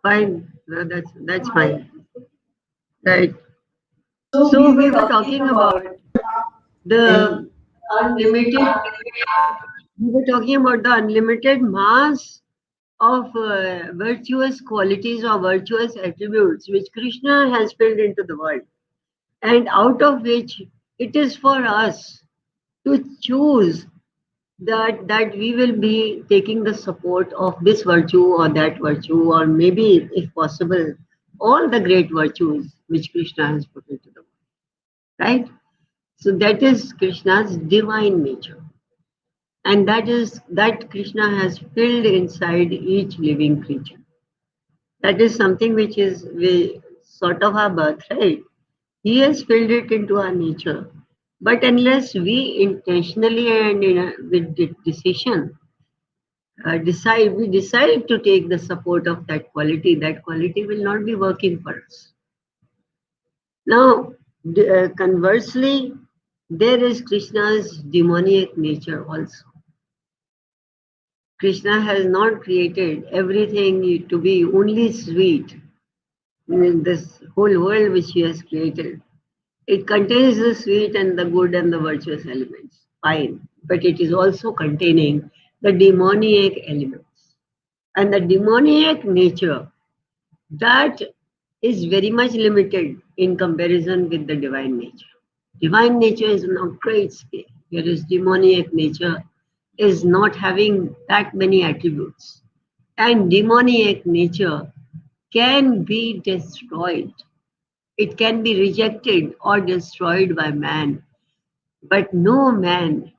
Fine. No, that's fine. Right. So we were talking about the unlimited. We were talking about the unlimited mass of virtuous qualities or virtuous attributes which Krishna has filled into the world, and out of which it is for us to choose that we will be taking the support of this virtue or that virtue, or maybe, if possible, all the great virtues which Krishna has put into the world. Right? So that is Krishna's divine nature. And that Krishna has filled inside each living creature. That is something which is we, sort of our birthright. He has filled it into our nature. But unless we intentionally and with decision we decide to take the support of that quality will not be working for us. Now, conversely, there is Krishna's demoniac nature also. Krishna has not created everything to be only sweet in this whole world which he has created. It contains the sweet and the good and the virtuous elements, fine, but it is also containing the demoniac elements. And the demoniac nature, that is very much limited in comparison with the divine nature. Divine nature is on a great scale, whereas demoniac nature is not having that many attributes. And demoniac nature can be destroyed. It can be rejected or destroyed by man. But no man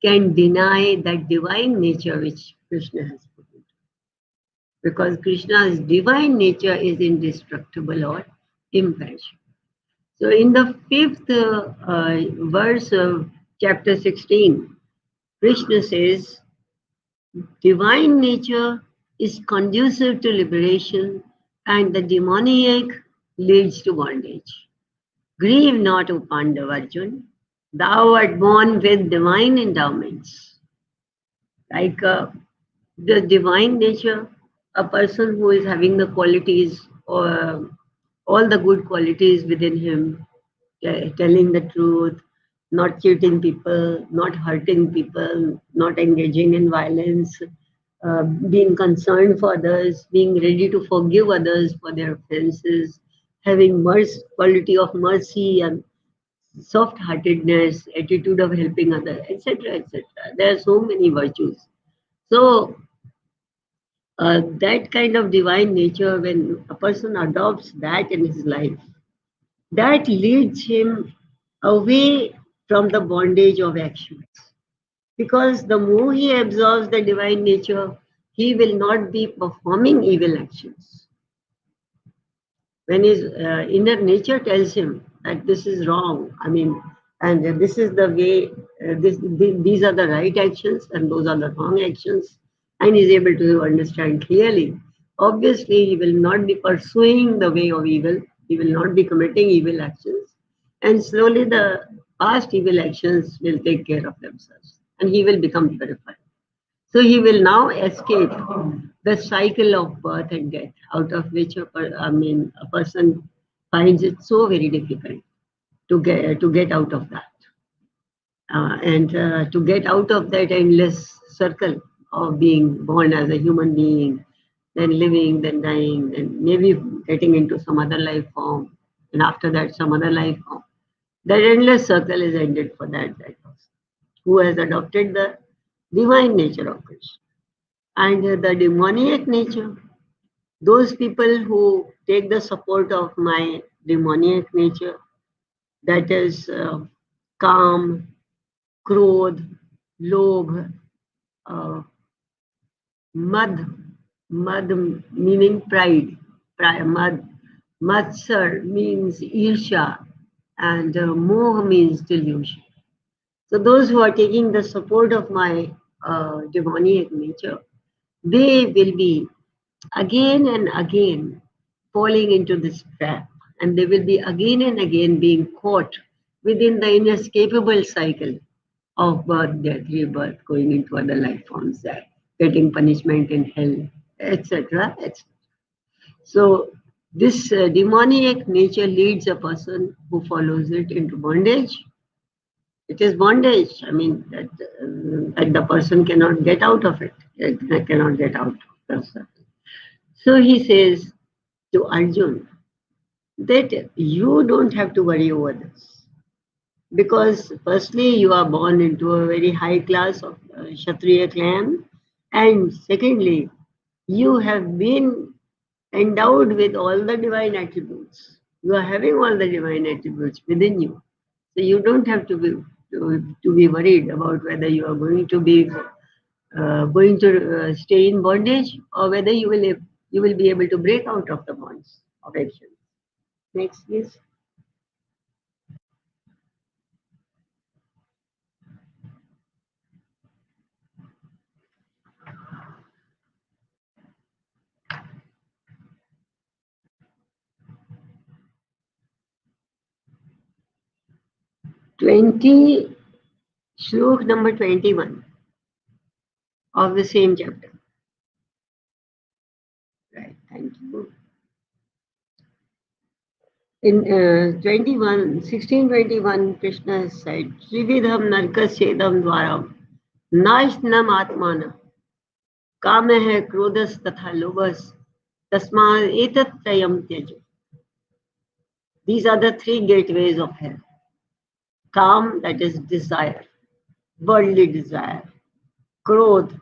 can deny that divine nature which Krishna has put into. Because Krishna's divine nature is indestructible or imperishable. So in the fifth verse of chapter 16, Krishna says, divine nature is conducive to liberation and the demoniac leads to bondage. Grieve not, O Pandava Arjun, thou art born with divine endowments. Like the divine nature, a person who is having the qualities or all the good qualities within him, telling the truth, not cheating people, not hurting people, not engaging in violence, being concerned for others, being ready to forgive others for their offenses, having quality of mercy and soft-heartedness, attitude of helping others, etc., etc. There are so many virtues. So that kind of divine nature, when a person adopts that in his life, that leads him away from the bondage of actions. Because the more he absorbs the divine nature, he will not be performing evil actions. When his inner nature tells him that this is wrong, and this is the way, these are the right actions and those are the wrong actions, and is able to understand clearly, obviously he will not be pursuing the way of evil, he will not be committing evil actions, and slowly the past evil actions will take care of themselves, and he will become purified. So he will now escape the cycle of birth and death, out of which a person finds it so very difficult to get out of that, and to get out of that endless circle of being born as a human being, then living, then dying, then maybe getting into some other life form, and after that some other life form. That endless circle is ended for that person who has adopted the divine nature of Krishna. And the demoniac nature, those people who take the support of my demoniac nature, that is calm, krodh, lobh, uh, mad, mad meaning pride, matsar means irsha, and moh means delusion. So those who are taking the support of my demoniac nature, they will be again and again falling into this trap, and they will be again and again being caught within the inescapable cycle of birth, death, rebirth, going into other life forms, getting punishment in hell, etc., etc. So this demoniac nature leads a person who follows it into bondage. It is bondage. I mean, that the person cannot get out of it. It cannot get out. So he says to Arjun that you don't have to worry over this. Because firstly, you are born into a very high class of Kshatriya clan. And secondly, you have been endowed with all the divine attributes. You are having all the divine attributes within you. So you don't have to be worried about whether you are going to stay in bondage or whether you will be able to break out of the bonds of action. Next, please. 20 Shlok number 21 of the same chapter. Right, thank you. In 1621, Krishna has said, Trividham narkasedam dvaram, naishnam atmana, kama hai krodhas tatha lobhas, tasma etat trayam tyajo. These are the three gateways of hell. Kam, that is desire, worldly desire, krodh,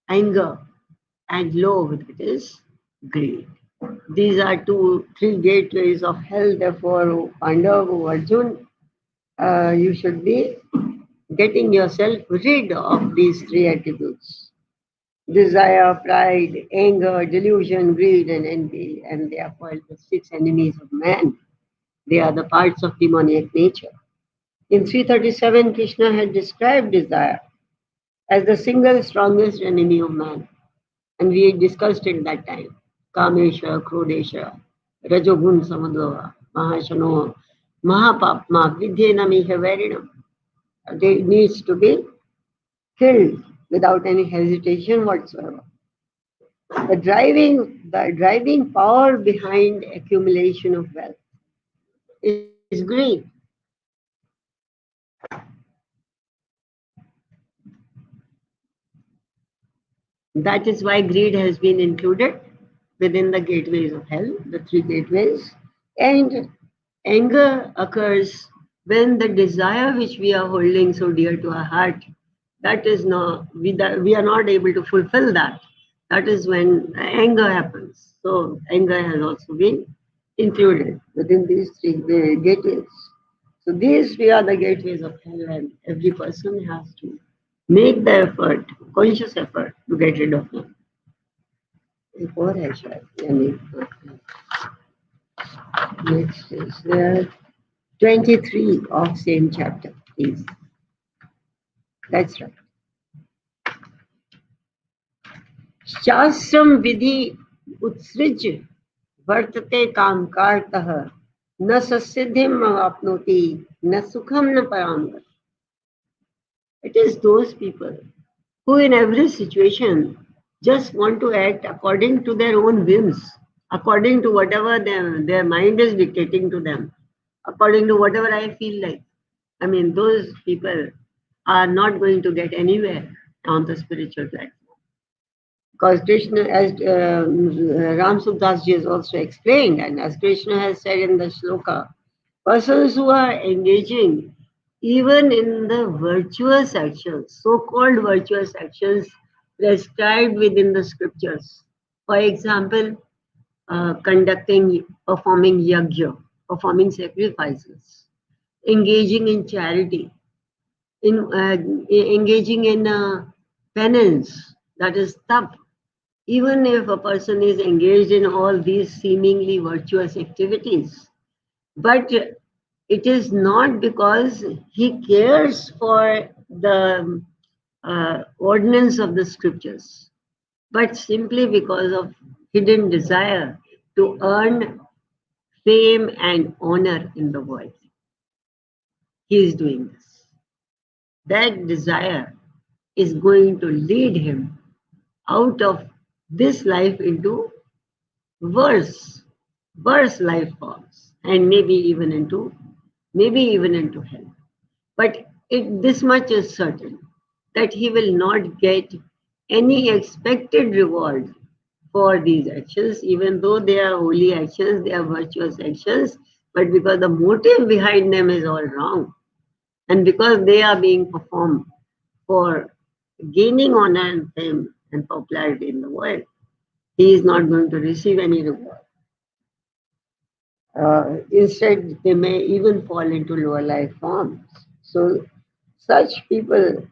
anger, and lobh, that is greed. These are three gateways of hell. Therefore, Pandava, Arjun, you should be getting yourself rid of these three attributes: desire, pride, anger, delusion, greed, and envy. And they are called the six enemies of man. They are the parts of demoniac nature. In 337, Krishna had described desire as the single strongest enemy of man. And we discussed it that time. Kamesha, Krodesha, Rajogun Samadova, Mahashano, Mahapapma, Vidyenami Veridam. They needs to be killed without any hesitation whatsoever. The driving power behind accumulation of wealth is greed. That is why greed has been included within the gateways of hell, the three gateways. And anger occurs when the desire which we are holding so dear to our heart, that is not, we are not able to fulfill that. That is when anger happens. So anger has also been included within these three gateways. So these three are the gateways of hell, and every person has to make the effort, conscious effort, to get rid of them. एक और है शायद यानी next is 23 of same chapter, please. That's right. शास्त्रम विधि उत्सृज वर्तते काम कारतः न ससिद्धिम अपनोति न सुखम न पराम. It is those people who in every situation just want to act according to their own whims, according to whatever their mind is dictating to them, according to whatever I feel like. I mean, those people are not going to get anywhere on the spiritual platform. Because Krishna, as Ram Sukdas ji has also explained, and as Krishna has said in the shloka, persons who are engaging even in the virtuous actions, so-called virtuous actions prescribed within the scriptures. For example, performing yajna, performing sacrifices, engaging in charity, engaging in penance, that is tap. Even if a person is engaged in all these seemingly virtuous activities, but it is not because he cares for the ordinance of the scriptures, but simply because of hidden desire to earn fame and honor in the world. He is doing this. That desire is going to lead him out of this life into worse, worse life forms, and maybe even into hell. But this much is certain that he will not get any expected reward for these actions, even though they are holy actions, they are virtuous actions, but because the motive behind them is all wrong, and because they are being performed for gaining honor and fame and popularity in the world, he is not going to receive any reward. Instead, they may even fall into lower life forms. So, such people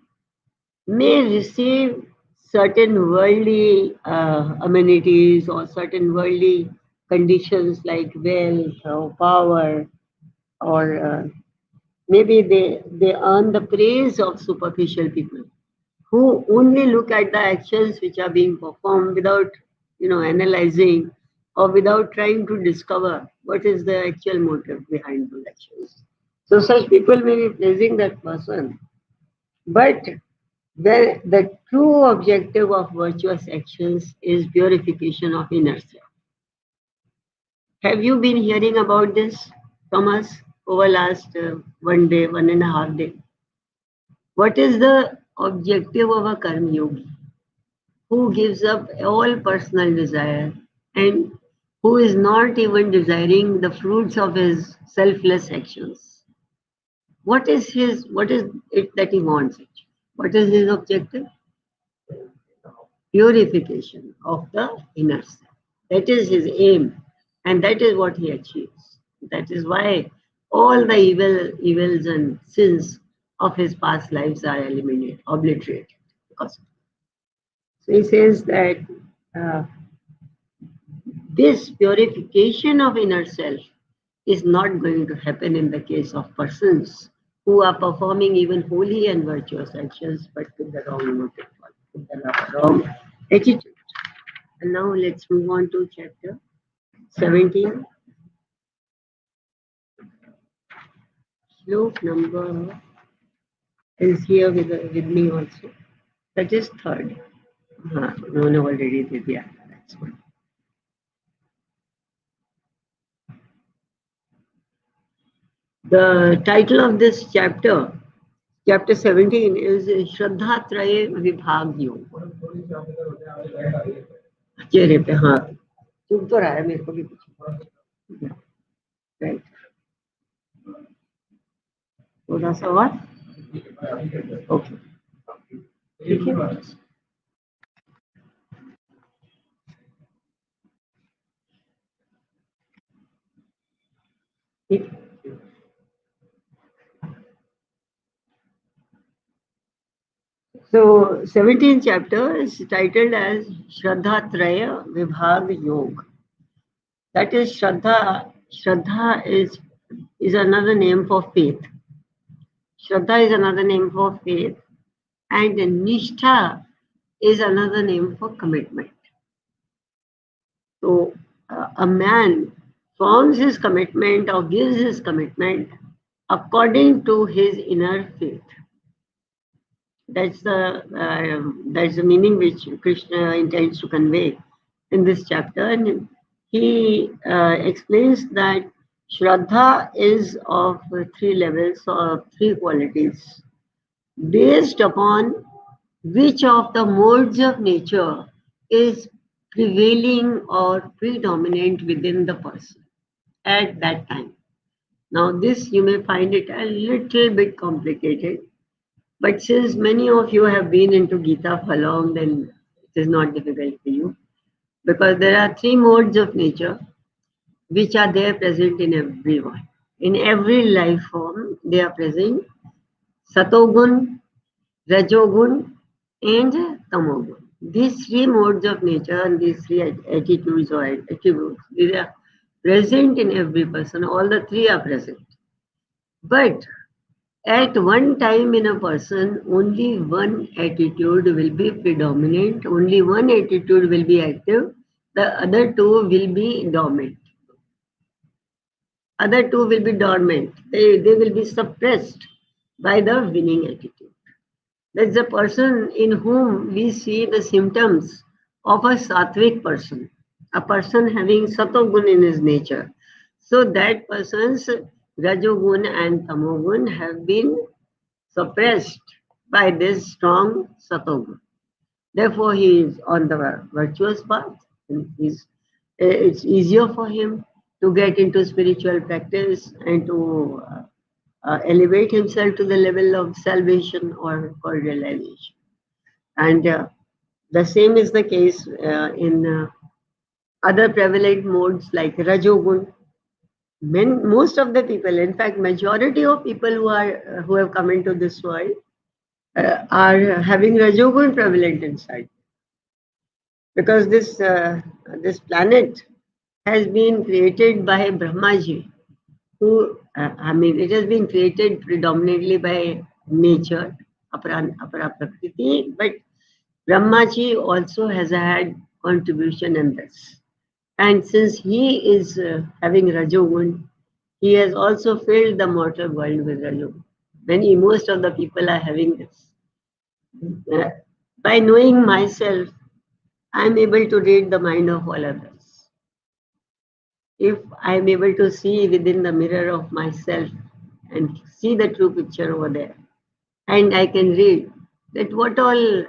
may receive certain worldly amenities or certain worldly conditions like wealth or power, or maybe they earn the praise of superficial people who only look at the actions which are being performed without analyzing or without trying to discover what is the actual motive behind those actions. So such people may be praising that person, but the true objective of virtuous actions is purification of inner self. Have you been hearing about this from us over last one day, 1.5 days? What is the objective of a karma yogi who gives up all personal desire and who is not even desiring the fruits of his selfless actions? What is it that he wants? What is his objective? Purification of the inner self. That is his aim, and that is what he achieves. That is why all the evils and sins of his past lives are eliminated, obliterated. Because so he says that uh, this purification of inner self is not going to happen in the case of persons who are performing even holy and virtuous actions, but with the wrong motive, with the wrong attitude. And now let's move on to chapter 17. Slok number is here with me also. That is third. No, already did. Yeah, that's one. The title of this chapter, chapter 17, is Shraddha Traye Vibhag Yog. चेहरे पे हाँ चुप तो रहा है मेरे को भी कुछ राइट थोड़ा सा और ओके ठीक है ठीक So 17th chapter is titled as Shraddha Traya Vibhag Yog. That is Shraddha. Shraddha is another name for faith. Shraddha is another name for faith, and Nishtha is another name for commitment. So a man forms his commitment or gives his commitment according to his inner faith. That's the meaning which Krishna intends to convey in this chapter, and he explains that Shraddha is of three levels or three qualities, based upon which of the modes of nature is prevailing or predominant within the person at that time. Now, this you may find it a little bit complicated, but since many of you have been into Gita for long, then it is not difficult for you, because there are three modes of nature which are there present in everyone. In every life form, they are present: Satogun, Rajogun, and Tamogun. These three modes of nature and these three attitudes or attributes, they are present in every person. All the three are present. But at one time in a person, only one attitude will be predominant, only one attitude will be active, the other two will be dormant. Other two will be dormant. They will be suppressed by the winning attitude. That's the person in whom we see the symptoms of a sattvic person. a person having satogun in his nature. So that person's rajogun and tamogun have been suppressed by this strong satogun. Therefore, he is on the virtuous path. And it's easier for him to get into spiritual practice and to elevate himself to the level of salvation or realization. And the same is the case in other prevalent modes like Rajogun. Most of the people, in fact, majority of people who have come into this world are having Rajogun prevalent inside, because this planet has been created by Brahmaji, who it has been created predominantly by nature, apara prakriti, but Brahmaji also has had contribution in this. And since he is having Rajogun, he has also filled the mortal world with Rajogun. Most of the people are having this. Uh, by knowing myself, I am able to read the mind of all others. If I am able to see within the mirror of myself and see the true picture over there, and I can read that what all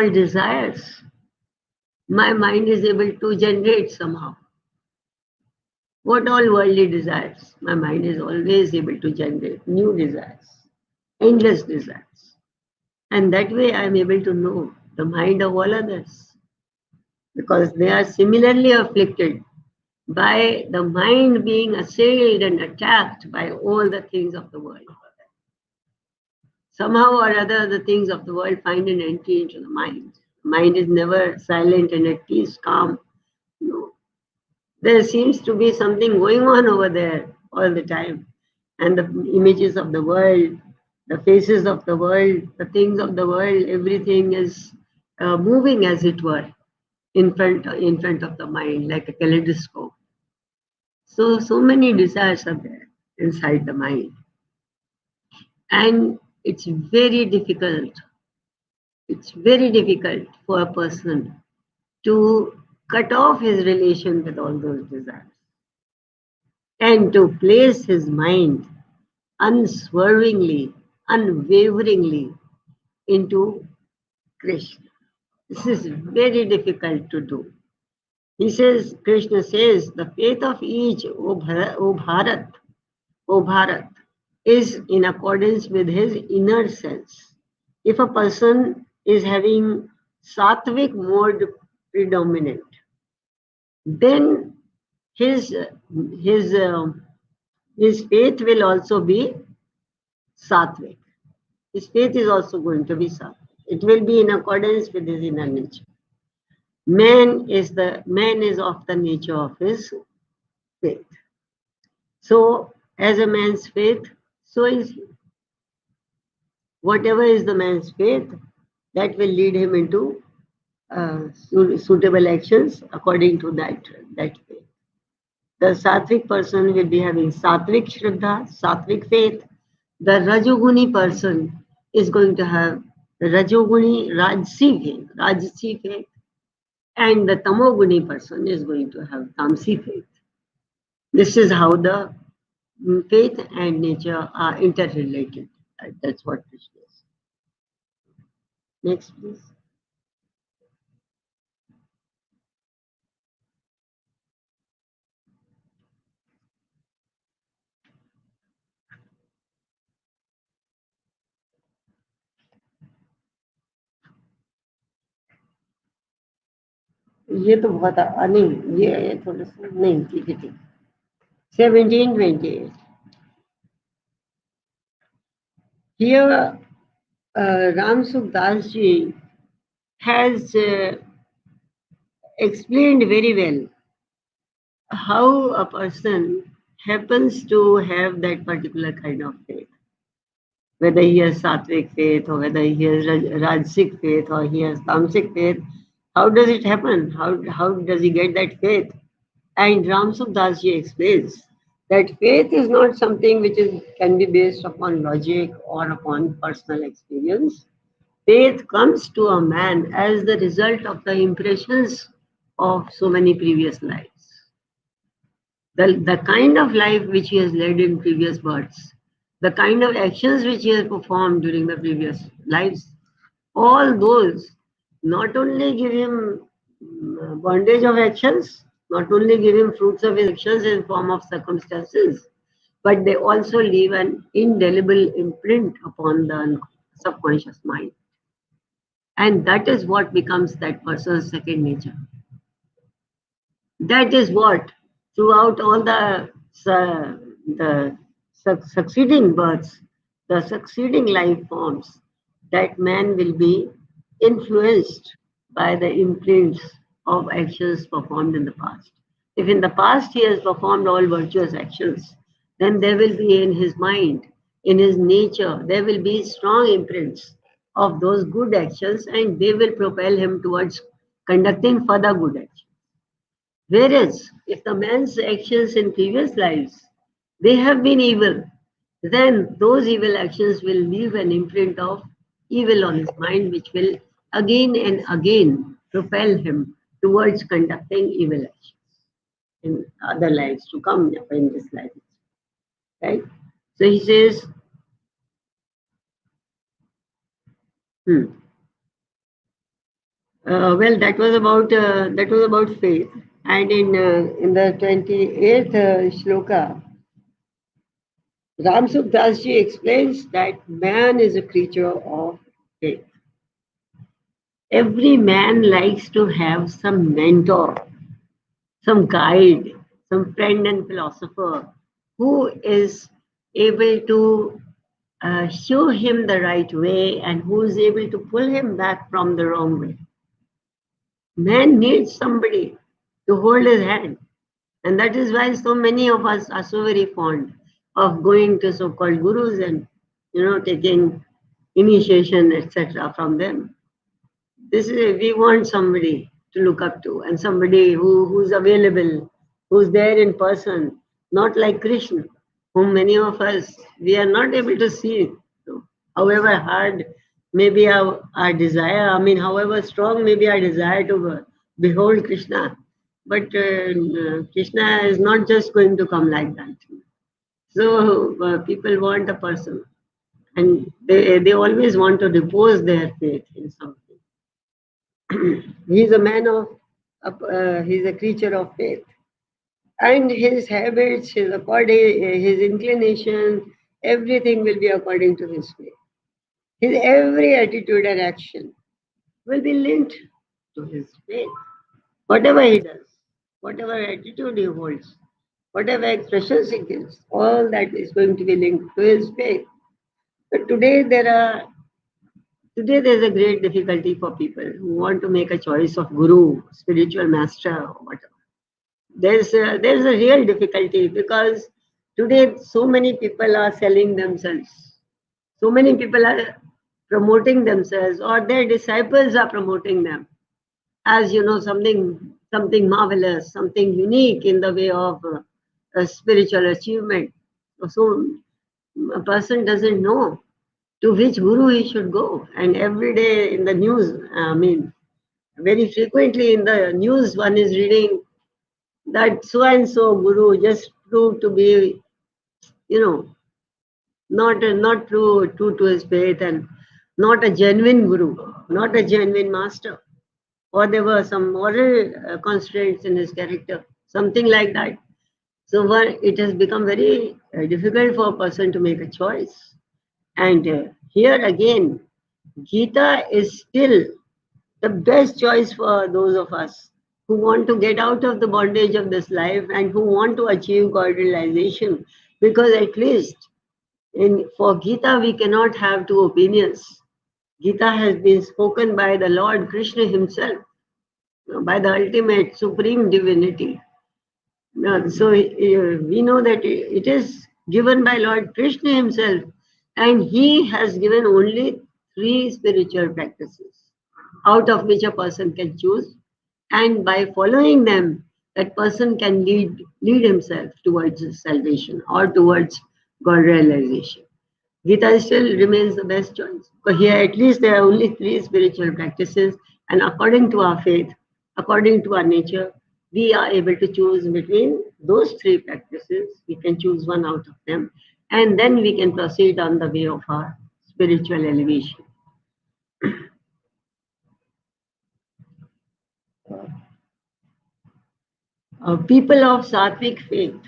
desires my mind is able to generate somehow. What all worldly desires, my mind is always able to generate new desires, endless desires. And that way I am able to know the mind of all others, because they are similarly afflicted by the mind being assailed and attacked by all the things of the world. Somehow or other, the things of the world find an entry into the mind. Mind is never silent and at peace, calm. No. There seems to be something going on over there all the time. And the images of the world, the faces of the world, the things of the world, everything is moving, as it were, in front of the mind, like a kaleidoscope. So many desires are there inside the mind. And it's very difficult. It's very difficult for a person to cut off his relation with all those desires and to place his mind unswervingly, unwaveringly into Krishna. This is very difficult to do. Krishna says, the faith of each, O Bharat, is in accordance with his inner sense. If a person is having sattvic mode predominant, then his his his faith will also be sattvic. His faith is also going to be sattvic. It will be in accordance with his inner nature. Man is of the nature of his faith. So, as a man's faith, so is he. Whatever is the man's faith, that will lead him into suitable actions according to that faith. The sattvic person will be having sattvic shraddha, sattvic faith. The rajoguni person is going to have the rajoguni rajsi faith, and the tamoguni person is going to have tamsi faith. This is how the faith and nature are interrelated. That's what Krishna is. Next, please. ये तो बहुत नहीं, ये थोड़ा सा नहीं, ठीक है, ठीक. 1728. Here, Ram Sukdas ji has explained very well how a person happens to have that particular kind of faith. Whether he has sattvic faith or whether he has rajasic faith or he has tamasic faith, how does it happen? How does he get that faith? And Ram Sukdas ji explains that faith is not something which can be based upon logic or upon personal experience. Faith comes to a man as the result of the impressions of so many previous lives. The kind of life which he has led in previous births, the kind of actions which he has performed during the previous lives, all those not only give him bondage of actions, not only give him fruits of his actions in form of circumstances, but they also leave an indelible imprint upon the subconscious mind. And that is what becomes that person's second nature. That is what, throughout all the succeeding births, the succeeding life forms, that man will be influenced by the imprints of actions performed in the past. If in the past he has performed all virtuous actions, then there will be in his mind, in his nature, there will be strong imprints of those good actions, and they will propel him towards conducting further good actions. Whereas, if the man's actions in previous lives, they have been evil, then those evil actions will leave an imprint of evil on his mind, which will again and again propel him towards conducting evil actions in other lives to come, in this life. Right? So he says, hmm, well, that was about faith, and in the 28th shloka, Ram Sukhdasji explains that man is a creature of faith. Every man likes to have some mentor, some guide, some friend and philosopher who is able to show him the right way and who is able to pull him back from the wrong way. Man needs somebody to hold his hand. And that is why so many of us are so very fond of going to so-called gurus and, taking initiation, etc. from them. We want somebody to look up to and somebody who's available, who's there in person, not like Krishna, whom many of us, we are not able to see. However hard may be our desire, however strong may be our desire to behold Krishna, but Krishna is not just going to come like that. So people want a person, and they always want to repose their faith in something. He's a man of, he's a creature of faith. And his habits, his inclination, everything will be according to his faith. His every attitude and action will be linked to his faith. Whatever he does, whatever attitude he holds, whatever expressions he gives, all that is going to be linked to his faith. But today there's a great difficulty for people who want to make a choice of guru, spiritual master, or whatever. There's a real difficulty because today so many people are selling themselves. So many people are promoting themselves, or their disciples are promoting them as something marvelous, something unique in the way of a spiritual achievement. So a person doesn't know to which guru he should go, and every day in the news, very frequently in the news, one is reading that so and so guru just proved to be, not true to his faith, and not a genuine guru, not a genuine master, or there were some moral constraints in his character, something like that. So it has become very difficult for a person to make a choice. And here again, Gita is still the best choice for those of us who want to get out of the bondage of this life and who want to achieve God realization. Because at least for Gita, we cannot have two opinions. Gita has been spoken by the Lord Krishna himself, by the ultimate supreme divinity. So we know that it is given by Lord Krishna himself, and he has given only 3 spiritual practices, out of which a person can choose, and by following them, that person can lead himself towards salvation or towards God realization. Gita still remains the best choice. But here, at least, there are only 3 spiritual practices, and according to our faith, According to our nature, we are able to choose between those three practices. We can choose one out of them, and then we can proceed on the way of our spiritual elevation. People of Sattvic faith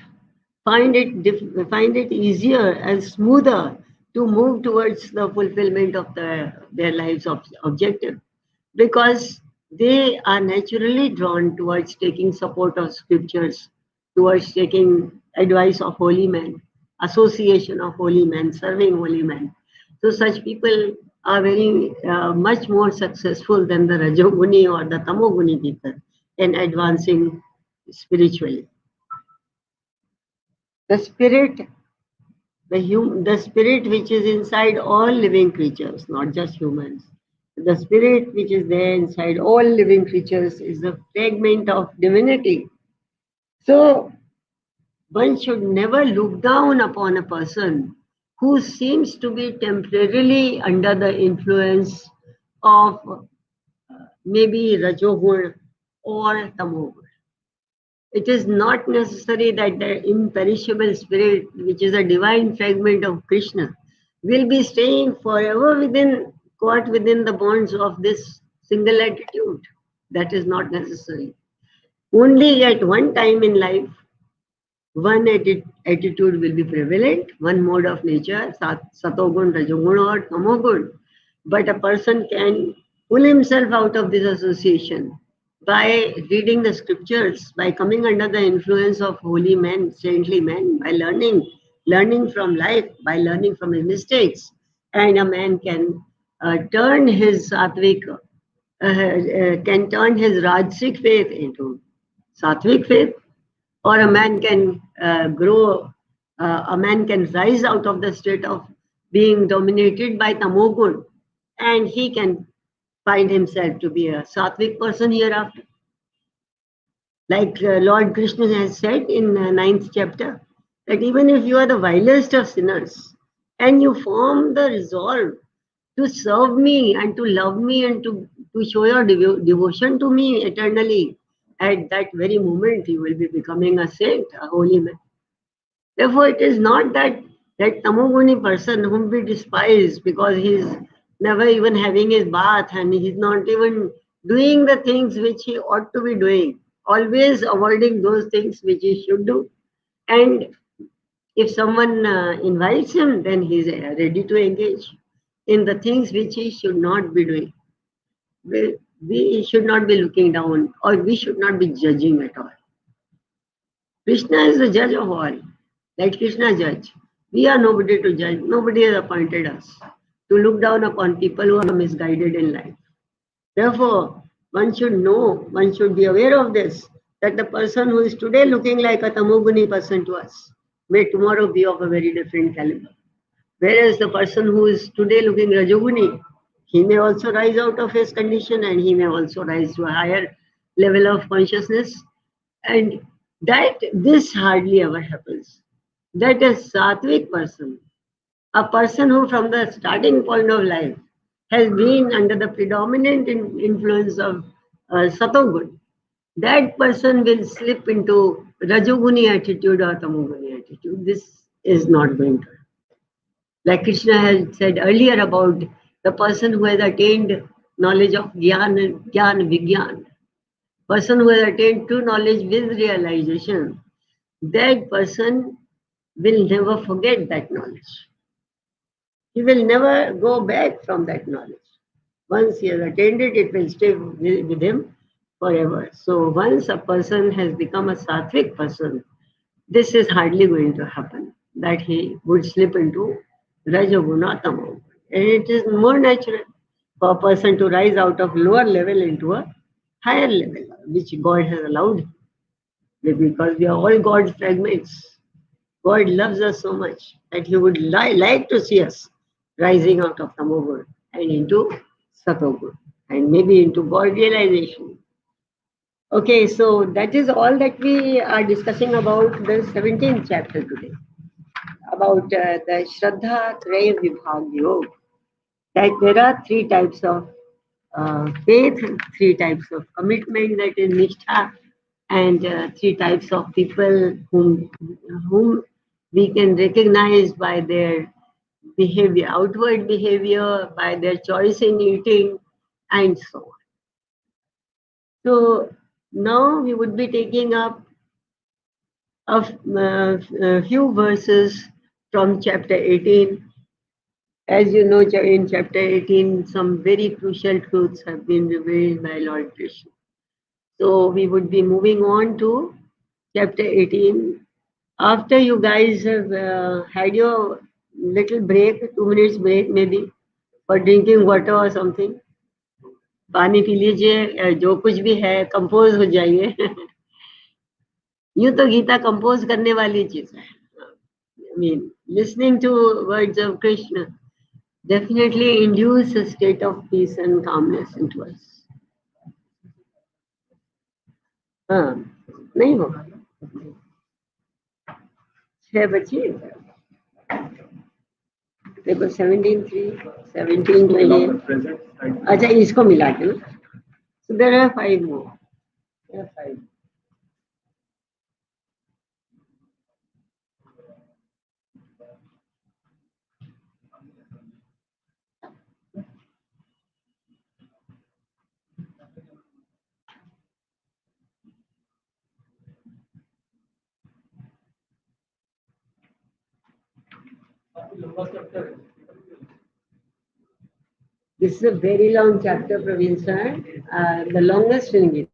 find it easier and smoother to move towards the fulfillment of their lives objective, because they are naturally drawn towards taking support of scriptures, towards taking advice of holy men, association of holy men, serving holy men. So such people are very much more successful than the Rajoguni or the Tamoguni people in advancing spiritually. The spirit, the spirit which is inside all living creatures, not just humans. The spirit which is there inside all living creatures is a fragment of divinity. So one should never look down upon a person who seems to be temporarily under the influence of maybe Rajogun or Tamogun. It is not necessary that the imperishable spirit, which is a divine fragment of Krishna, will be staying forever caught within the bonds of this single attitude. That is not necessary. Only at one time in life, one attitude will be prevalent, one mode of nature, Satogun, Rajogun, or Tamogun. But a person can pull himself out of this association by reading the scriptures, by coming under the influence of holy men, saintly men, by learning from life, by learning from his mistakes. And a man can turn his sattvic, can turn his rajasic faith into sattvic faith, or a man can a man can rise out of the state of being dominated by tamogun, and he can find himself to be a sattvic person hereafter. Like Lord Krishna has said in ninth chapter, that even if you are the vilest of sinners and you form the resolve to serve me and to love me and to show your devotion to me eternally, at that very moment you will be becoming a saint, a holy man. Therefore, it is not that tamoguni person whom we despise because he's never even having his bath and he's not even doing the things which he ought to be doing, always avoiding those things which he should do. And if someone invites him, then he's ready to engage in the things which he should not be doing. We should not be looking down, or we should not be judging at all. Krishna is the judge of all. Let Krishna judge. We are nobody to judge. Nobody has appointed us to look down upon people who are misguided in life. Therefore, one should know, one should be aware of this, that the person who is today looking like a tamoguni person to us may tomorrow be of a very different caliber. Whereas the person who is today looking rajoguni, he may also rise out of his condition and he may also rise to a higher level of consciousness. And that this hardly ever happens. That a sattvic person, a person who from the starting point of life has been under the predominant influence of Satogun, that person will slip into Rajoguni attitude or Tamoguni attitude. This is not going to happen. Like Krishna had said earlier about the person who has attained knowledge of Gyan, Vigyan, person who has attained true knowledge with realization, that person will never forget that knowledge. He will never go back from that knowledge. Once he has attained it, it will stay with him forever. So once a person has become a sattvic person, this is hardly going to happen, that he would slip into Rajoguna Tamoguna. And it is more natural for a person to rise out of lower level into a higher level, which God has allowed. Because we are all God's fragments. God loves us so much that He would like to see us rising out of Tamogun and into Satogun and maybe into God realization. Okay, so that is all that we are discussing about the 17th chapter today, about the Shraddha Traya Vibhag Yoga, that there are three types of faith, 3 types of commitment, that is nishtha, and 3 types of people whom we can recognize by their behavior, outward behavior, by their choice in eating, and so on. So now we would be taking up a few verses from chapter 18. As you know, in chapter 18, some very crucial truths have been revealed by Lord Krishna. So we would be moving on to chapter 18. After you guys have had your little break, 2 minutes break maybe, for drinking water or something, पानी P लीजिए, जो कुछ भी है compose हो जाइए. यूं तो गीता कंपोज करने वाली चीज है. I mean, listening to words of Krishna definitely induce a state of peace and calmness into us. हाँ, नहीं होगा. 6 बजे देखो 17:3, 17:28. अच्छा इसको मिला के ना. So there are 5 more. There are 5. This is a very long chapter, Praveen sir. The longest in Gita.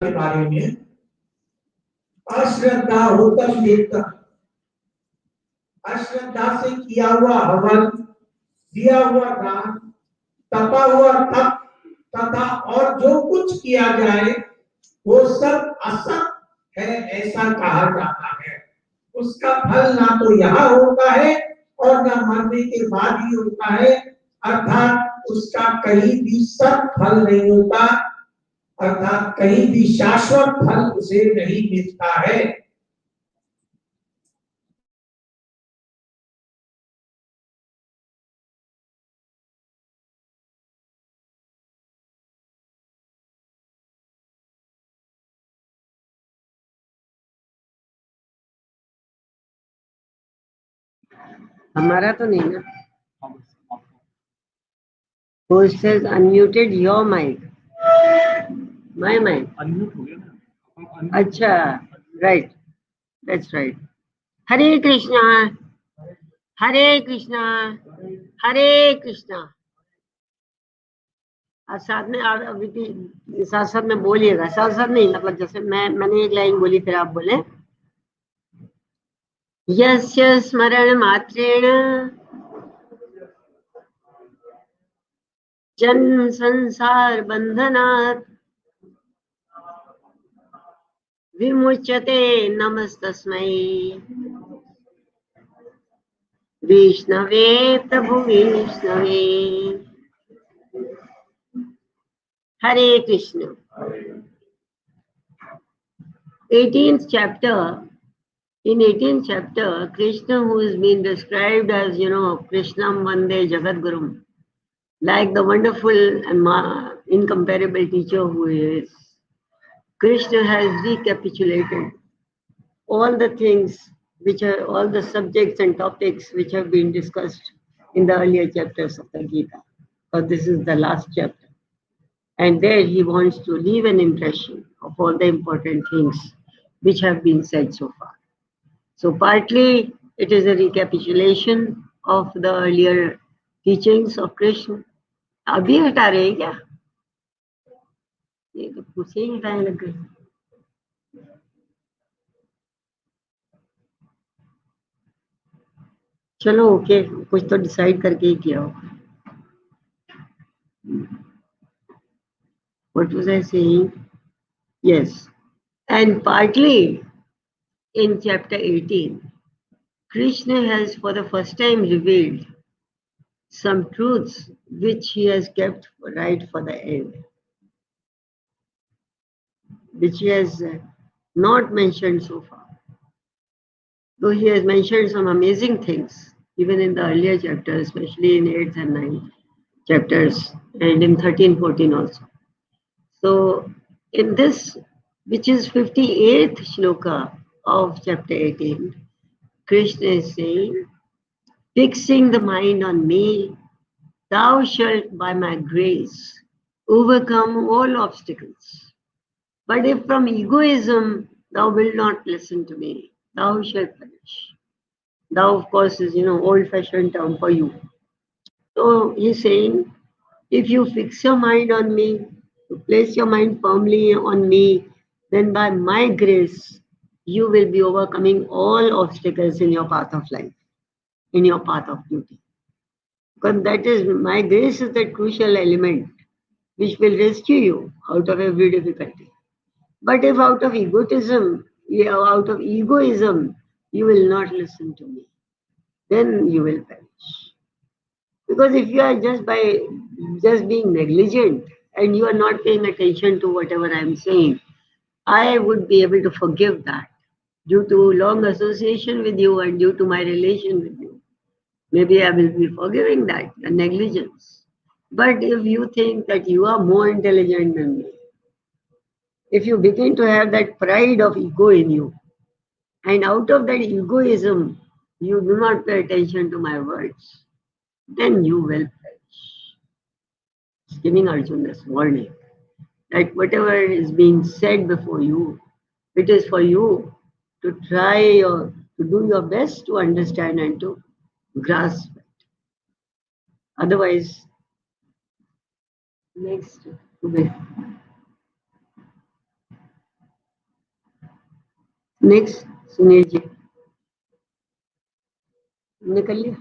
के बारे में अश्रद्धा होतम देवता, अश्रद्धा से किया हुआ हवन, दिया हुआ दान, तपा हुआ तप तथा और जो कुछ किया जाए वो सब असत है ऐसा कहा जाता है। उसका फल ना तो यहाँ होता है और न मरने के बाद ही होता है, अर्थात उसका कहीं भी सत फल नहीं होता, अर्थात कहीं भी शाश्वत फल उसे नहीं मिलता है। हमारा तो नहीं ना। Who says unmuted your mic? My mic. Unmute हो गया ना। अच्छा, right. That's right. Hare Krishna. Hare Krishna. Hare Krishna. और साथ में आप अभी साथ साथ में बोलिएगा, साथ साथ नहीं, मतलब जैसे मैंने एक लाइन बोली फिर आप बोले। यस्य स्मरण मात्रेण जन्म संसार बंधनात् विमुच्यते नमस्तस्मै विष्णवे प्रभु विष्णवे। हरे Krishna. 18th chapter. In 18th chapter, Krishna, who is being described as, Krishnam Vande Jagadgurum, like the wonderful and incomparable teacher who he is, Krishna has recapitulated all the things which are, all the subjects and topics which have been discussed in the earlier chapters of the Gita. Because this is the last chapter. And there he wants to leave an impression of all the important things which have been said so far. So partly it is a recapitulation of the earlier teachings of Krishna. अभी हटा रहे हैं क्या? ये तो कुछ ही हटाने लग गए। चलो ओके, कुछ तो डिसाइड करके ही किया होगा। What was I saying? Yes. And partly in chapter 18, Krishna has for the first time revealed some truths which he has kept right for the end, which he has not mentioned so far. Though he has mentioned some amazing things, even in the earlier chapters, especially in 8th and 9th chapters, and in 13, 14 also. So in this, which is 58th shloka of chapter 18, Krishna is saying, fixing the mind on me, thou shalt by my grace overcome all obstacles. But if from egoism thou wilt not listen to me, thou shalt perish. Thou, of course, is, old-fashioned term for you. So he's saying, if you fix your mind on me, you place your mind firmly on me, then by my grace, you will be overcoming all obstacles in your path of life, in your path of duty. Because that is, my grace is that crucial element which will rescue you out of every difficulty. But if out of egotism, you will not listen to me, then you will perish. Because if you are just being negligent and you are not paying attention to whatever I am saying, I would be able to forgive that due to long association with you and due to my relation with you. Maybe I will be forgiving that, the negligence. But if you think that you are more intelligent than me, if you begin to have that pride of ego in you, and out of that egoism, you do not pay attention to my words, then you will perish. It's giving Arjun this warning that whatever is being said before you, it is for you to try or to do your best to understand and to grasp it. Otherwise, next. Next, Sunil ji. निकल लिया?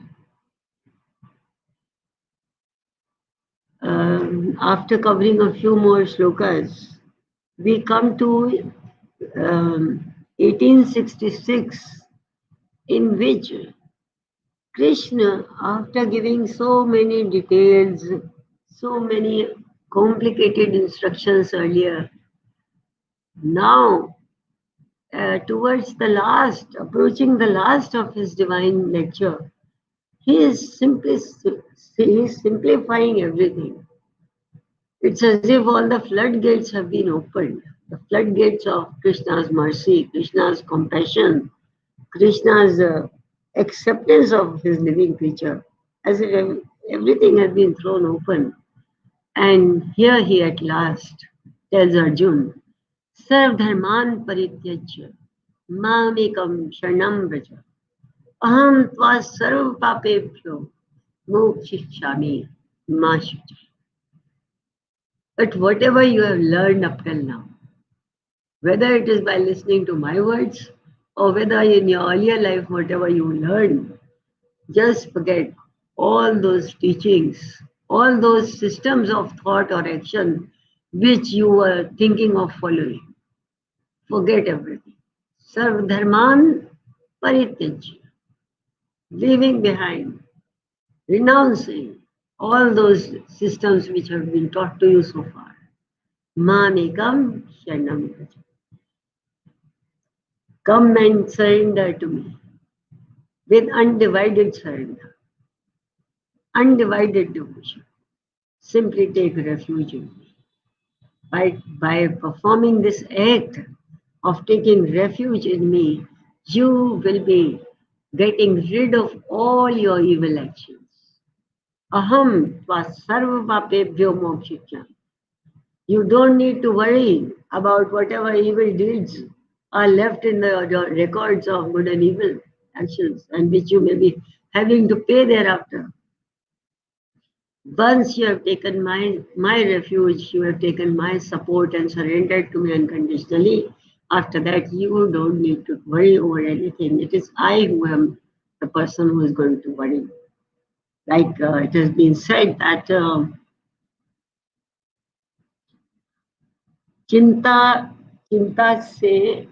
After covering a few more shlokas, we come to 1866, in which Krishna, after giving so many details, so many complicated instructions earlier, now towards the last, approaching the last of his divine lecture, he is simplifying everything. It's as if all the floodgates have been opened. The floodgates of Krishna's mercy, Krishna's compassion, Krishna's acceptance of his living creature, as if everything has been thrown open. And here he at last tells Arjun, Sarv dharman parityajya mamekam sharanam vraja aham tva sarv papebhyo mokshishami ma shucha. But whatever you have learned up till now, whether it is by listening to my words or whether in your earlier life, whatever you learned, just forget all those teachings, all those systems of thought or action which you were thinking of following. Forget everything. Sarv dharman parityajya, leaving behind, renouncing all those systems which have been taught to you so far. Mamekam sharanam vraja. Come and surrender to me with undivided surrender, undivided devotion. Simply take refuge in me. By performing this act of taking refuge in me, you will be getting rid of all your evil actions. Aham tva sarva papebhyo mokshichyam. You don't need to worry about whatever evil deeds are left in the records of good and evil actions, and which you may be having to pay thereafter. Once you have taken my refuge, you have taken my support and surrendered to me unconditionally. After that, you don't need to worry over anything. It is I who am the person who is going to worry. Like it has been said that चिंता चिंता से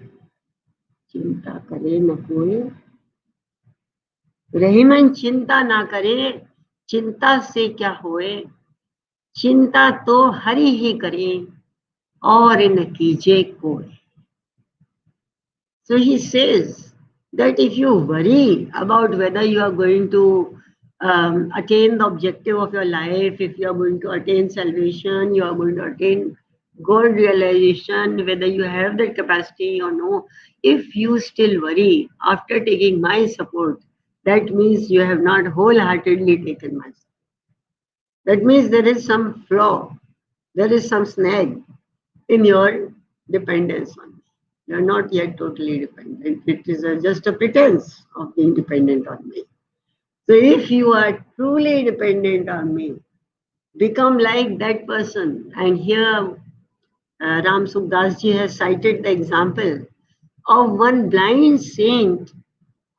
चिंता करे न कोई रहीमन चिंता ना करे चिंता से क्या होए चिंता तो हरि ही करे और न कीजे कोई. So he says that if you worry about whether you are going to attain the objective of your life, if you are going to attain salvation, you are going to attain God realization, whether you have that capacity or no, if you still worry after taking my support, that means you have not wholeheartedly taken my support. That means there is some flaw, there is some snag in your dependence on me. You are not yet totally dependent. It is just a pretense of being dependent on me. So if you are truly dependent on me, become like that person. And here Ram Sukdas ji has cited the example of one blind saint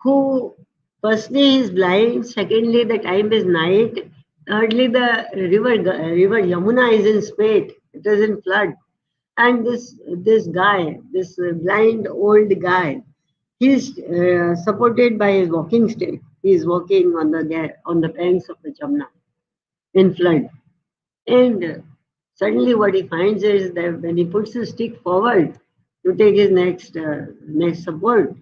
who firstly is blind, secondly the time is night, thirdly the river Yamuna is in spate, it is in flood. And this guy, this blind old guy, he's supported by his walking stick. He is walking on the banks of the Jamna in flood. And suddenly what he finds is that when he puts his stick forward to take his next support,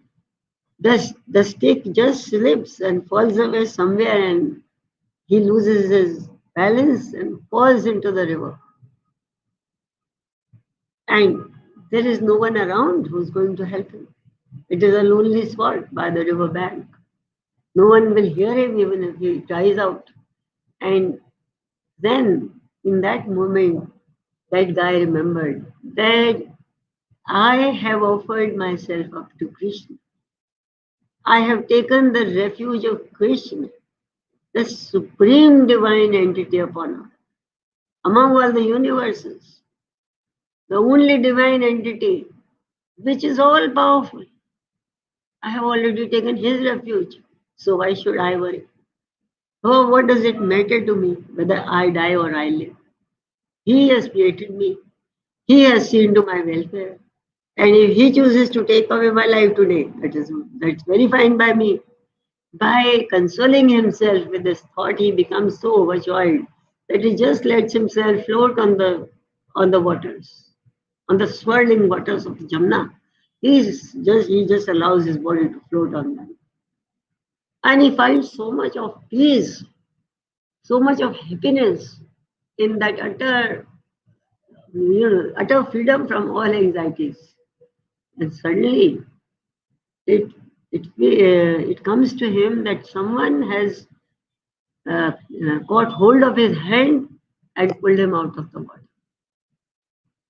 the stick just slips and falls away somewhere, and he loses his balance and falls into the river. And there is no one around who's going to help him. It is a lonely spot by the river bank. No one will hear him even if he cries out. And then in that moment, that guy remembered that I have offered myself up to Krishna. I have taken the refuge of Krishna, the supreme divine entity upon earth, among all the universes, the only divine entity which is all powerful. I have already taken his refuge. So why should I worry? Oh, what does it matter to me whether I die or I live? He has created me. He has seen to my welfare. And if he chooses to take away my life today, that's very fine by me. By consoling himself with this thought, he becomes so overjoyed that he just lets himself float on the waters, on the swirling waters of the Jamna. He just allows his body to float on them. And he finds so much of peace, so much of happiness in that utter freedom from all anxieties. And suddenly it comes to him that someone has caught hold of his hand and pulled him out of the water.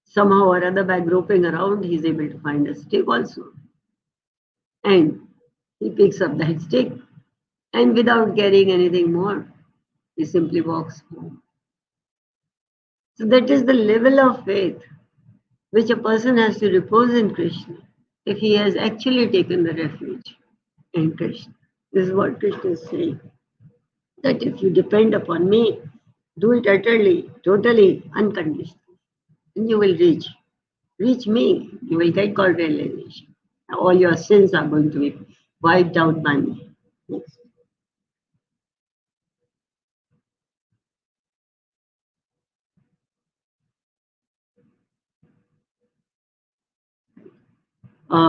Somehow or other, by groping around, he's able to find a stick also. And he picks up that stick, and without carrying anything more, he simply walks home. So that is the level of faith which a person has to repose in Krishna if he has actually taken the refuge in Krishna. This is what Krishna is saying. That if you depend upon me, do it utterly, totally, unconditionally, and you will reach me. You will get God realization. All your sins are going to be wiped out by me. Next.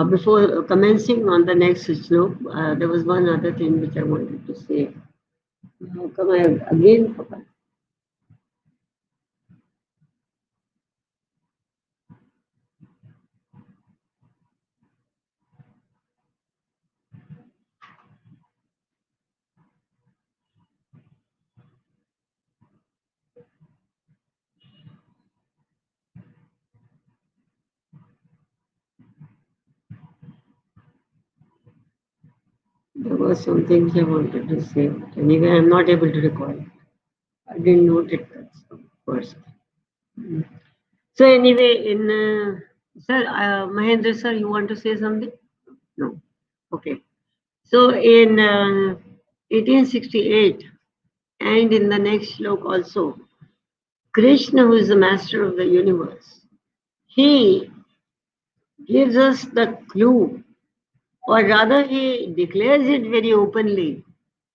Before commencing on the next slope, there was one other thing which I wanted to say. How come I again forgot? There was something which I wanted to say. But anyway, I'm not able to recall it. I didn't note it first. So anyway, sir, Mahendra sir, you want to say something? No. Okay. So in 1868 and in the next slok also, Krishna, who is the master of the universe, he gives us the clue, or rather he declares it very openly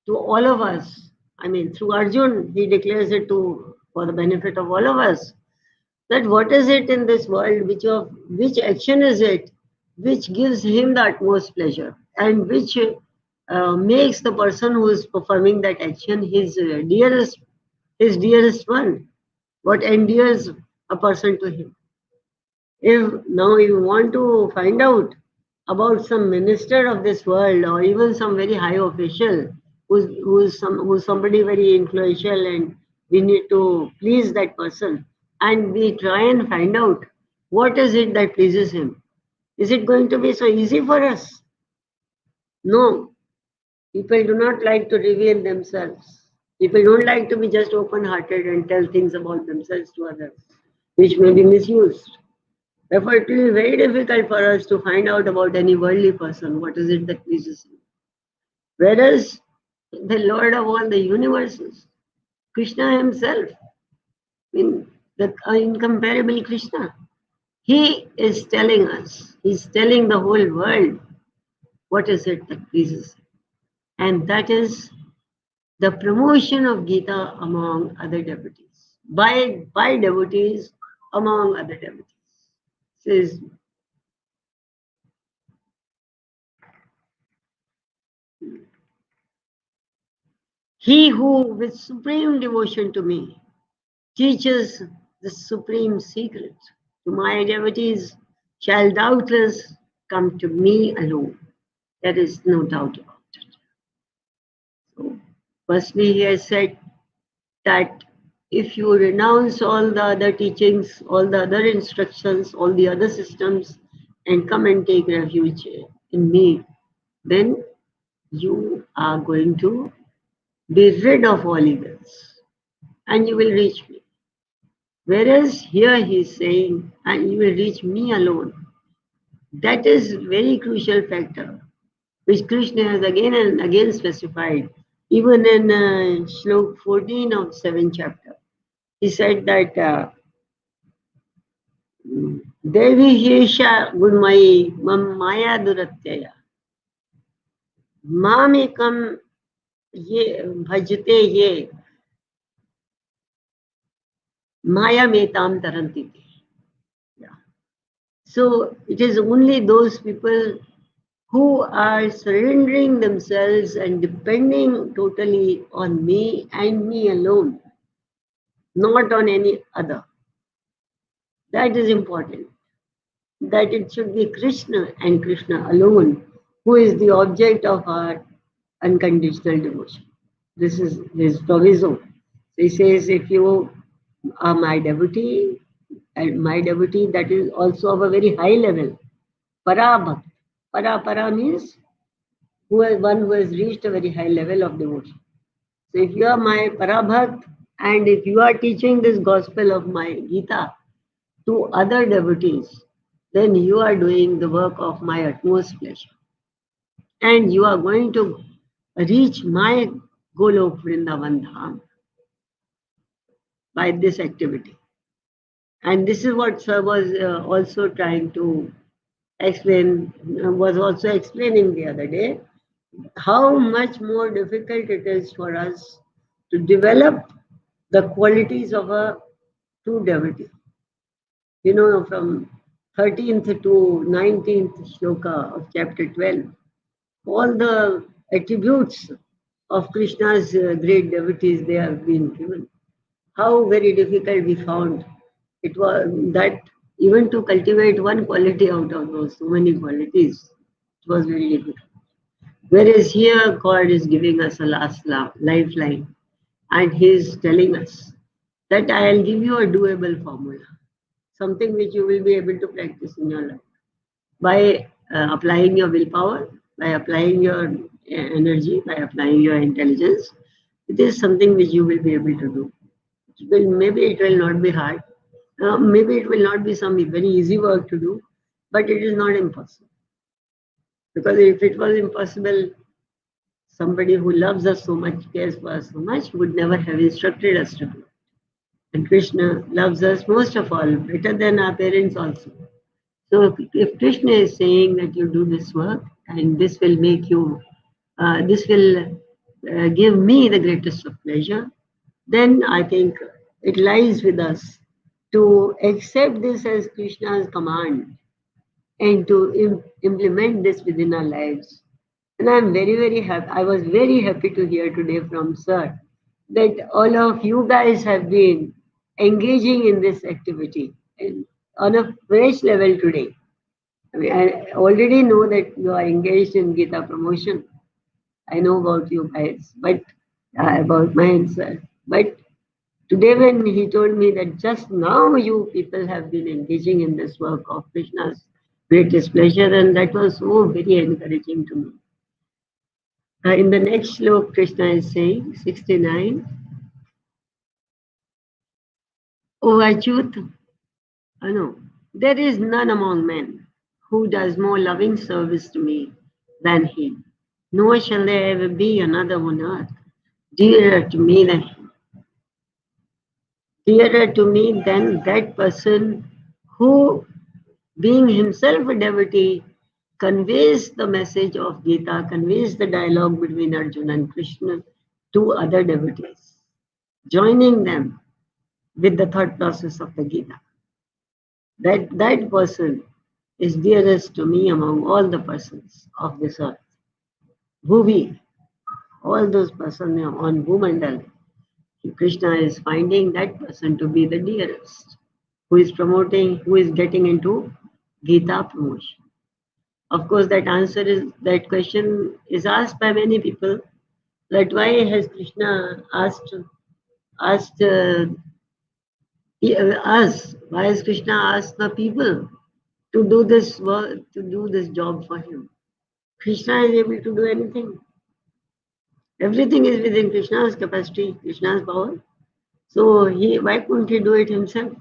to all of us. I mean, through Arjun, he declares it for the benefit of all of us. That what is it in this world, which action is it which gives him the utmost pleasure, and which makes the person who is performing that action his dearest one, what endears a person to him. If now you want to find out about some minister of this world, or even some very high official who's somebody very influential, and we need to please that person, and we try and find out what is it that pleases him, is it going to be so easy for us? No. People do not like to reveal themselves. People don't like to be just open hearted and tell things about themselves to others, which may be misused. Therefore, it will be very difficult for us to find out about any worldly person what is it that pleases him. Whereas the Lord of all the universes, Krishna himself, in the incomparable Krishna, he is telling us, he's telling the whole world what is it that pleases him. And that is the promotion of Gita among other devotees, by devotees among other devotees. Says, he who with supreme devotion to me teaches the supreme secret to my devotees shall doubtless come to me alone. There is no doubt about it. So, firstly, he has said that if you renounce all the other teachings, all the other instructions, all the other systems, and come and take refuge in me, then you are going to be rid of all evils and you will reach me. Whereas here he is saying, and you will reach me alone. That is very crucial factor. which Krishna has again and again specified, even in Shlok 14 of 7th chapter. He said that Devi Hesha Gunmayi Mam Maya Duratyaya Mamekam Ye Bhajte Ye Maya Metam Taranti. Yeah. So it is only those people who are surrendering themselves and depending totally on me and me alone, not on any other. That is important. That it should be Krishna and Krishna alone who is the object of our unconditional devotion. This is his proviso. So he says, if you are my devotee, and my devotee that is also of a very high level, para para means one who has reached a very high level of devotion. So if you are my parabhakt and if you are teaching this gospel of my Gita to other devotees, then you are doing the work of my utmost pleasure. And you are going to reach my Golok Vrindavan Dham by this activity. And this is what Sir was also trying to explain, was also explaining the other day, how much more difficult it is for us to develop the qualities of a true devotee. You know, from 13th to 19th shloka of chapter 12, all the attributes of Krishna's great devotees, they have been given. How very difficult we found it was that even to cultivate one quality out of those so many qualities, it was very difficult. Whereas here, God is giving us a last lifeline, and He is telling us that I'll give you a doable formula, something which you will be able to practice in your life by applying your willpower, by applying your energy, by applying your intelligence. It is something which you will be able to do. Maybe it will not be hard. Maybe it will not be some very easy work to do, but it is not impossible. Because if it was impossible, somebody who loves us so much, cares for us so much, would never have instructed us to do it. And Krishna loves us most of all, better than our parents also. So if Krishna is saying that you do this work and this will make you, this will give me the greatest of pleasure, then I think it lies with us to accept this as Krishna's command and to implement this within our lives. And I'm very, very happy. I was very happy to hear today from Sir that all of you guys have been engaging in this activity and on a fresh level today. I mean, I already know that you are engaged in Gita promotion. I know about you guys, but about myself. But today, when he told me that just now you people have been engaging in this work of Krishna's greatest pleasure, and that was so very encouraging to me. In the next slok, Krishna is saying, 69, O Achyut, no, there is none among men who does more loving service to me than he. Nor shall there ever be another on earth dearer to me than he. Dearer to me than that person who, being himself a devotee, conveys the message of Gita, conveys the dialogue between Arjun and Krishna to other devotees, joining them with the thought process of the Gita. That person is dearest to me among all the persons of this earth. Bhuvi, all those persons on Bhumandal, Krishna is finding that person to be the dearest, who is promoting, who is getting into Gita promotion. Of course, that question is asked by many people. That why has Krishna asked us? Why has Krishna asked the people to do this work, to do this job for him? Krishna is able to do anything. Everything is within Krishna's capacity, Krishna's power. So why couldn't he do it himself?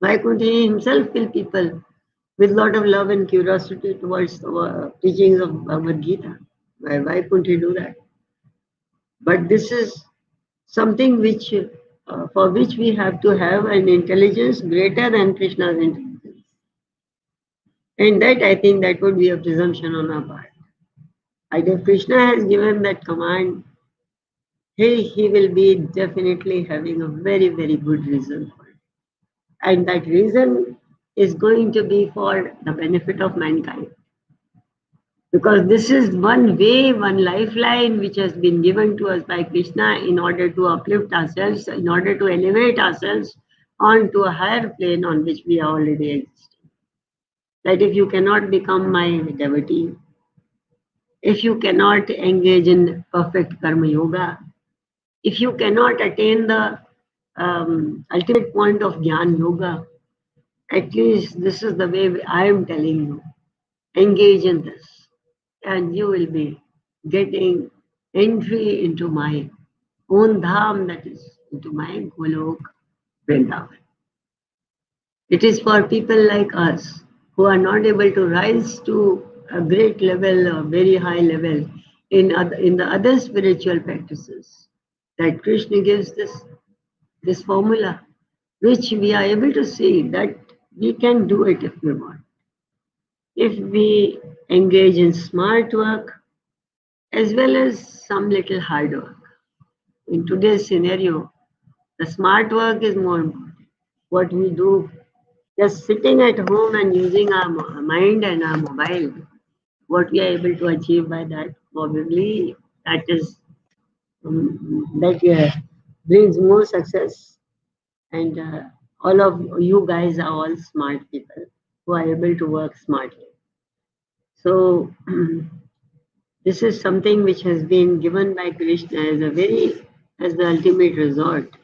Why couldn't he himself kill people with lot of love and curiosity towards the teachings of Bhagavad Gita. Why couldn't he do that? But this is something which, for which we have to have an intelligence greater than Krishna's intelligence. And that, I think, that would be a presumption on our part. Either Krishna has given that command, he will be definitely having a very, very good reason for it. And that reason is going to be for the benefit of mankind. Because this is one way, one lifeline which has been given to us by Krishna in order to uplift ourselves, in order to elevate ourselves onto a higher plane on which we are already existing. That if you cannot become my devotee, if you cannot engage in perfect karma yoga, if you cannot attain the ultimate point of Jnana Yoga, at least this is the way I am telling you. Engage in this, and you will be getting entry into my own dham, that is, into my Golok Vrindavan. It is for people like us who are not able to rise to a great level or very high level in the other spiritual practices that Krishna gives this formula, which we are able to see that we can do it if we want. If we engage in smart work as well as some little hard work. In today's scenario, the smart work is more important. What we do, just sitting at home and using our mind and our mobile, what we are able to achieve by that, probably that is that brings more success. And all of you guys are all smart people who are able to work smartly. So this is something which has been given by Krishna as the ultimate resort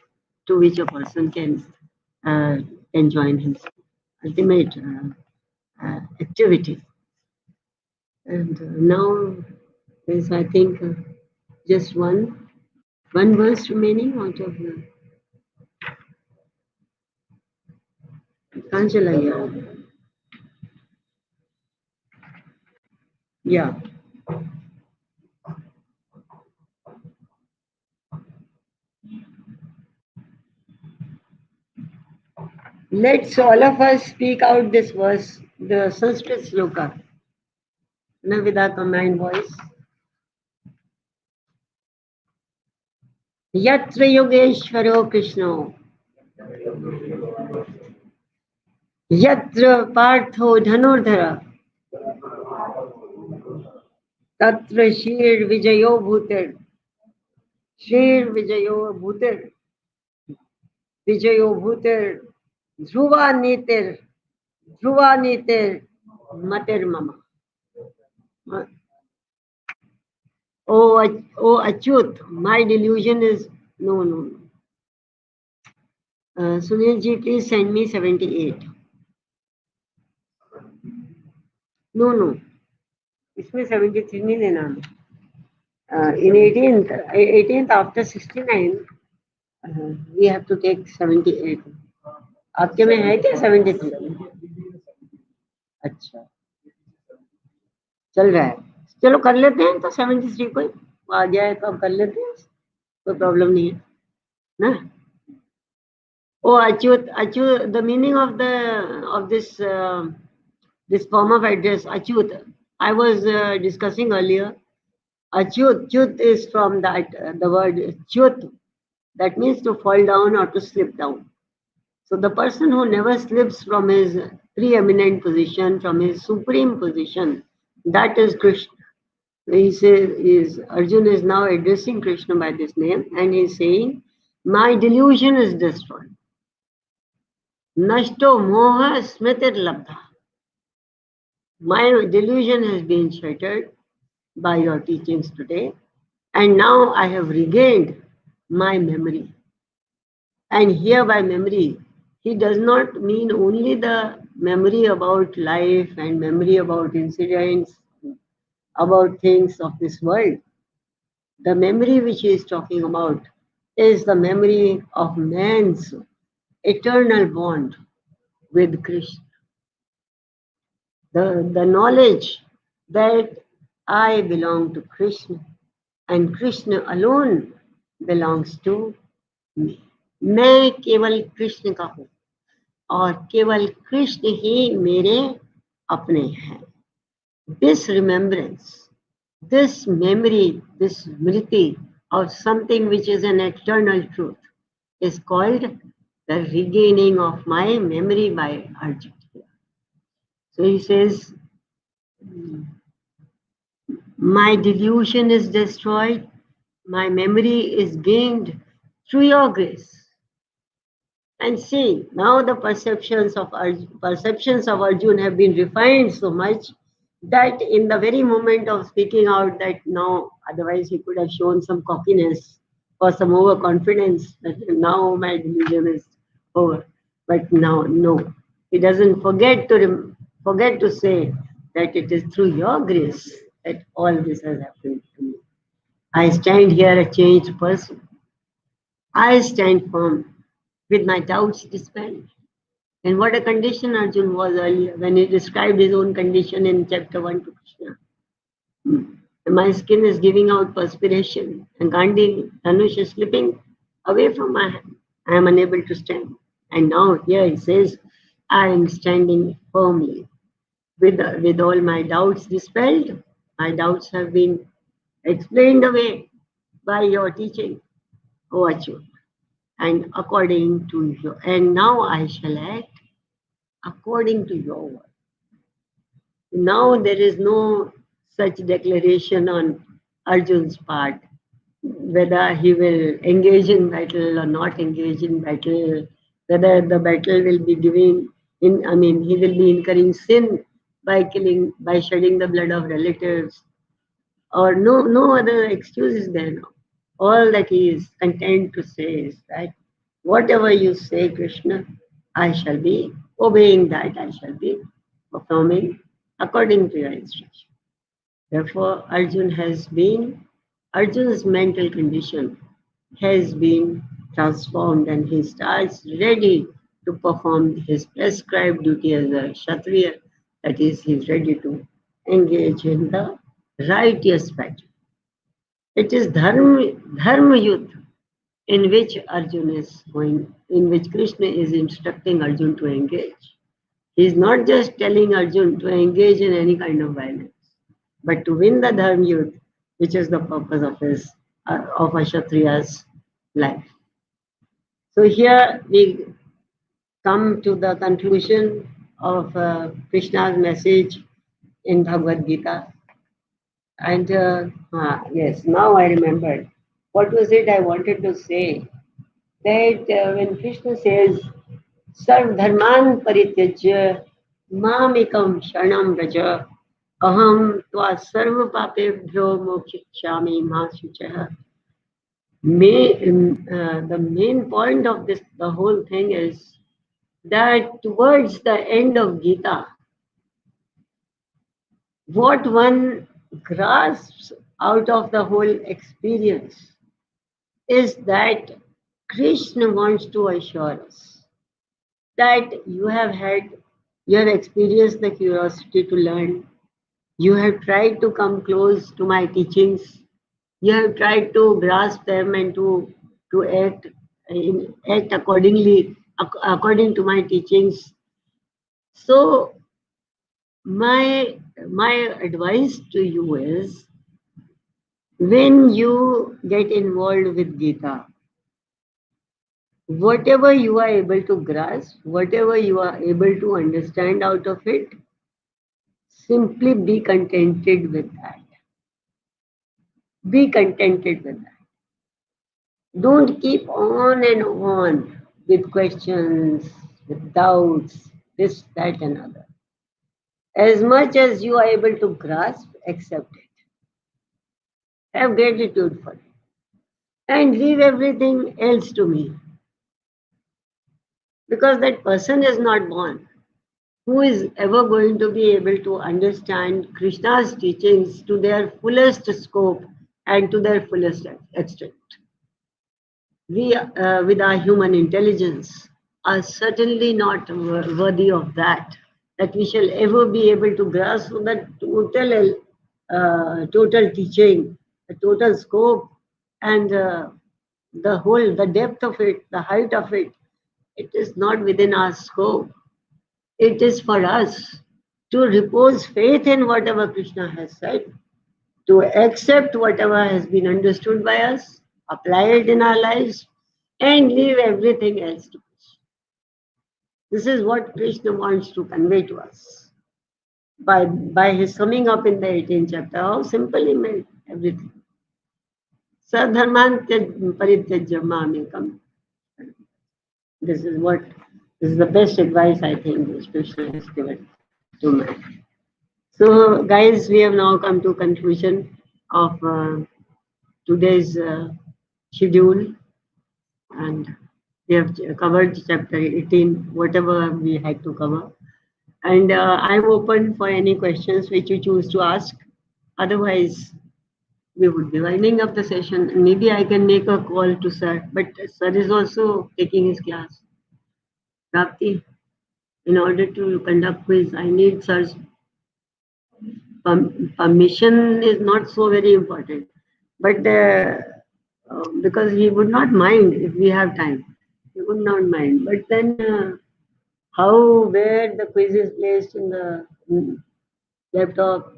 to which a person can join himself. Ultimate activity. And now there's, I think, just one verse remaining out of the Kanchala. Yeah. Let's all of us speak out this verse, the Sanskrit sloka, with our combined voice. Yatra Yogeshwaro Krishna, Yatra Partho Dhanurdhara, Tatra Shir Vijayo Bhutir, Shir Vijayo Bhutir, Vijayo Bhutir, Dhruva Nitir, Matir Mama. Oh Achyut, my delusion is no. Sunilji, please send me 78. No. इसमें 73 नहीं लेना हमें. In 18th after 69, we have to take 78. आपके में है क्या 73? अच्छा, चल रहा है. चलो कर लेते हैं तो 73 कोई आ जाए तो अब कर लेते हैं, कोई प्रॉब्लम नहीं है ना. Oh Achyut, the meaning of this this form of address, Achyut, I was discussing earlier. Achyut, Chyut is from the word Chyut, that means to fall down or to slip down. So the person who never slips from his preeminent position, from his supreme position, that is Krishna. He says, Arjun is now addressing Krishna by this name, and he is saying, my delusion is destroyed. Nashto moha smritir labdha. My delusion has been shattered by your teachings today, and now I have regained my memory. And here by memory, he does not mean only the memory about life and memory about incidents, about things of this world. The memory which he is talking about is the memory of man's eternal bond with Krishna. the knowledge that I belong to Krishna and Krishna alone belongs to me. मैं केवल कृष्ण का हूँ और केवल कृष्ण ही मेरे अपने हैं. This remembrance, this memory, this smriti of something which is an eternal truth is called the regaining of my memory by Arjun. So he says, my delusion is destroyed, my memory is gained through your grace. And see, now the perceptions of Arjun have been refined so much that in the very moment of speaking out, that now otherwise he could have shown some cockiness or some overconfidence that now my delusion is over. But now, no, he doesn't forget to say that it is through your grace that all this has happened to me. I stand here a changed person. I stand firm with my doubts dispelled. And what a condition Arjun was earlier when he described his own condition in chapter 1 to Krishna. My skin is giving out perspiration and Gandhi Dhanush is slipping away from my hand. I am unable to stand. And now here he says, I am standing firmly with all my doubts dispelled. My doubts have been explained away by your teaching, O Arjun. And according to you, and now I shall act according to your word. Now there is no such declaration on Arjun's part, whether he will engage in battle or not engage in battle, whether the battle will be giving in, he will be incurring sin by shedding the blood of relatives, or no other excuse is there now. All that he is content to say is that whatever you say, Krishna, I shall be obeying that, I shall be performing according to your instruction. Therefore, Arjun's mental condition has been transformed and he starts ready to perform his prescribed duty as a Kshatriya. That is, he is ready to engage in the righteous battle. It is Dharma Yuddha in which Arjun is going, in which Krishna is instructing Arjun to engage. He is not just telling Arjun to engage in any kind of violence, but to win the Dharma Yuddha, which is the purpose of a Kshatriya's life. So here we come to the conclusion of Krishna's message in Bhagavad Gita. And yes, now I remembered. What was it I wanted to say? That when Krishna says, Sarv Dharman Parityajya Mamekam Sharanam Raja Aham Tva Sarva Papebhyo Mokshishami Ma Shuchaha. The main point of the whole thing is that towards the end of Gita, what one grasps out of the whole experience is that Krishna wants to assure us that you have experienced the curiosity to learn, you have tried to come close to my teachings, you have tried to grasp them and to act accordingly, according to my teachings. So my advice to you is, when you get involved with Gita, whatever you are able to grasp, whatever you are able to understand out of it, simply be contented with that. Be contented with that. Don't keep on and on with questions, with doubts, this, that, and other. As much as you are able to grasp, accept it. Have gratitude for it. And leave everything else to me. Because that person is not born who is ever going to be able to understand Krishna's teachings to their fullest scope and to their fullest extent. We, with our human intelligence, are certainly not worthy of that. that we shall ever be able to grasp the total teaching, the total scope, and the depth of it, the height of it. It is not within our scope. It is for us to repose faith in whatever Krishna has said, to accept whatever has been understood by us, apply it in our lives, and leave everything else to Krishna. This is what Krishna wants to convey to us by his summing up in the 18th chapter. How simple he made everything. Sadharman parityajya mamekam. This is the best advice I think which Krishna has given to man. So, guys, we have now come to conclusion of today's schedule, and we have covered chapter 18, whatever we had to cover. And I'm open for any questions which you choose to ask. Otherwise, we would be winding up the session. Maybe I can make a call to Sir, but Sir is also taking his class. Rapti, in order to conduct quiz, I need Sir's permission. Is not so very important, but because he would not mind if we have time, he would not mind. But then, where the quiz is placed in the laptop,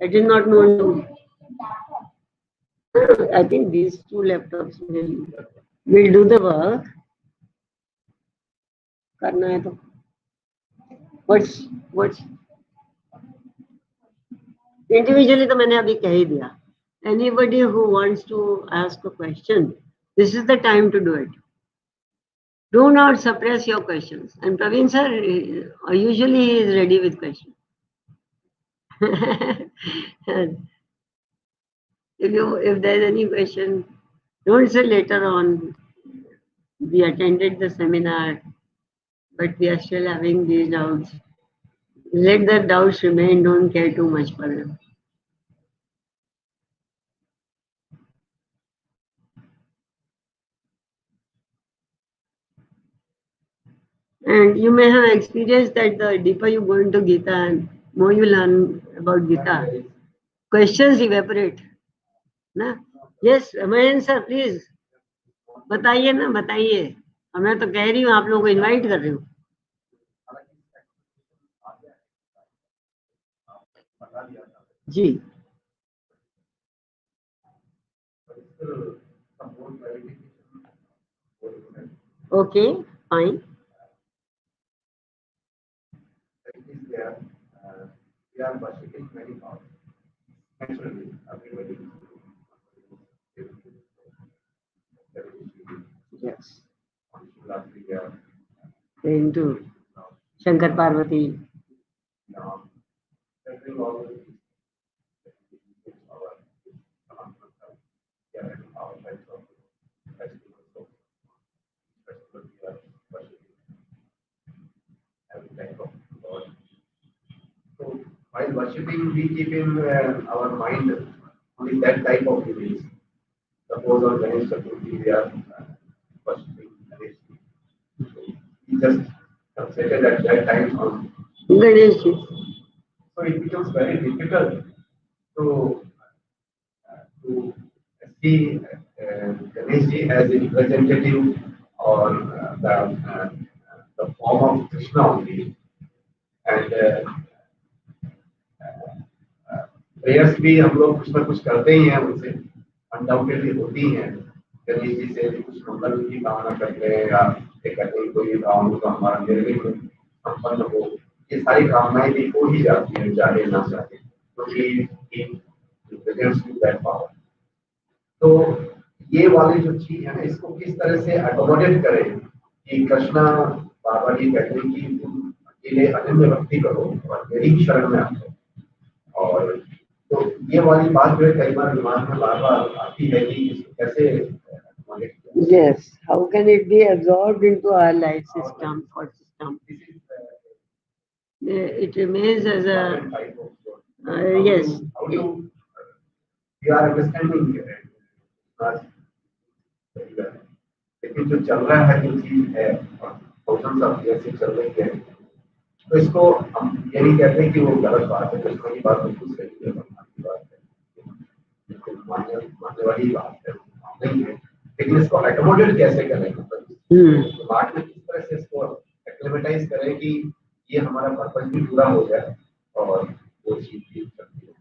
that is not known to me. I think these two laptops will do the work. करना है तो what's individually तो मैंने अभी कह ही दिया. Anybody who wants to ask a question, this is the time to do it. Do not suppress your questions. And Praveen sir, usually he is ready with questions. If there is any question, don't say later on. We attended the seminar, but we are still having these doubts. Let the doubts remain. Don't care too much for them. And you may have experienced that the deeper you go into Gita and more you learn about Gita, questions evaporate. Na? Yes, Mayan sir, please. बताइए ना, बताइए. मैं तो कह रही हूँ, आप लोगों को इनवाइट कर रही हूँ. जी. Okay, fine. We are worshipping many gods. Naturally, everybody Yes. Shivratri, we are Into Shankar Parvati. now every all our our types of festivals. So festivals we are worshipping every type of God. So while worshipping, we keep in our mind only that type of beliefs. Suppose on Ganesh Chaturthi we are worshipping Ganesh. So we just concentrate at that time on Ganesh. so it becomes very difficult to see Ganesh as a representative or the form of Krishna only. And prayers भी हम लोग कुछ ना कुछ करते ही हैं उनसे undoubtedly होती हैं. गणेश जी से कुछ मंगल की कामना करते हैं या कहते हैं कोई काम हो तो हमारा निर्विघ्न संपन्न हो. ये सारी कामनाएं भी हो ही जाती हैं चाहे ना चाहे, क्योंकि दैट पावर. तो ये वाली जो चीज है ना, इसको किस तरह से अकोमोडेट करें कि कृष्णा बाबा जी कहते हैं कि तुम अकेले अनन्य भक्ति करो और मेरी शरण में आओ. और तो ये वाली बात जो है कई बार दिमाग में बार बार आती है कि इसको कैसे अकोमोडेट किया. Yes, how can it be absorbed into our life system or system? It remains as a yes. How do we are understanding it? लेकिन जो चल रहा है जो चीज है थाउजेंड्स ऑफ ईयर से चल रही है तो इसको हम ये नहीं कहते कि वो गलत बात है, कृष्ण की बात बिल्कुल सही है, भगवान की बात है, बिल्कुल मानने वाली बात है, नहीं है। लेकिन इसको एकोमोडेट कैसे करें, मतलब दिमाग में किस तरह से इसको एक्लेमेटाइज करें कि ये हमारा पर्पज भी पूरा हो जाए और वो चीज भी करती है।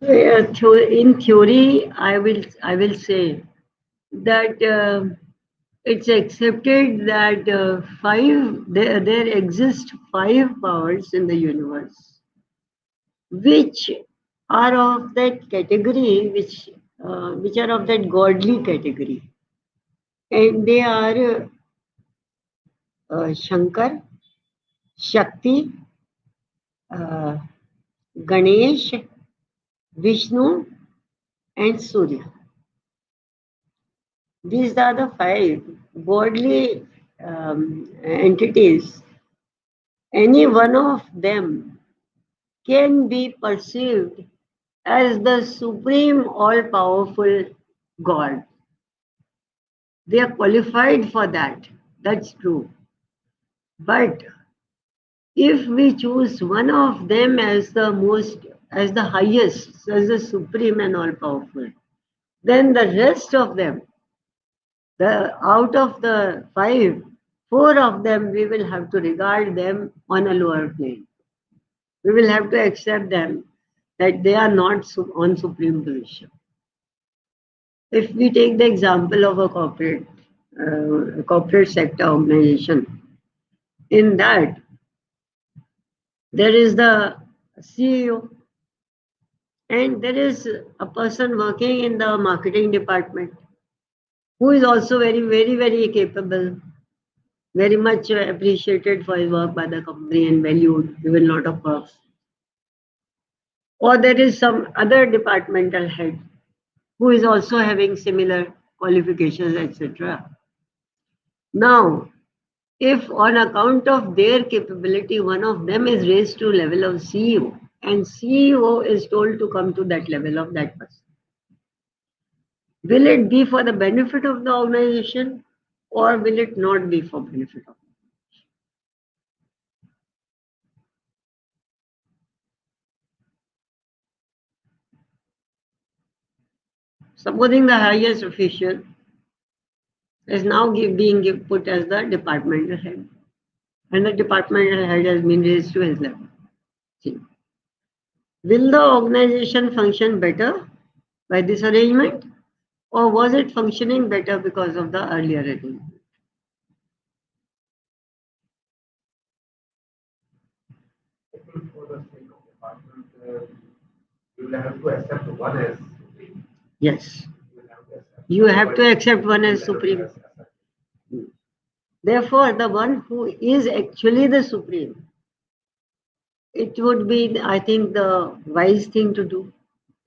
In theory, I will say that it's accepted that there exist five powers in the universe, which are of that category, which are of that godly category, and they are Shankar, Shakti, uh, Ganesh, Vishnu, and Surya. These are the five godly entities. Any one of them can be perceived as the supreme all-powerful God. They are qualified for that. That's true. But if we choose one of them as the highest, as the supreme and all-powerful, then the rest of them, out of the five, four of them we will have to regard them on a lower plane. We will have to accept them that they are not on supreme position. If we take the example of a corporate sector organization, in that there is the CEO and there is a person working in the marketing department who is also very, very, very capable, very much appreciated for his work by the company and valued, given a lot of perks. Or there is some other departmental head who is also having similar qualifications, etc. Now, if on account of their capability, one of them is raised to level of CEO, and CEO is told to come to that level of that person, will it be for the benefit of the organization or will it not be for benefit of? Supposing the highest official is now being put as the departmental head, and the departmental head has been raised to his level. See, will the organization function better by this arrangement, or was it functioning better because of the earlier arrangement? For the sake of department, you will have to accept one as supreme. Yes. You have to accept one as supreme. Therefore, the one who is actually the supreme, it would be, I think, the wise thing to do.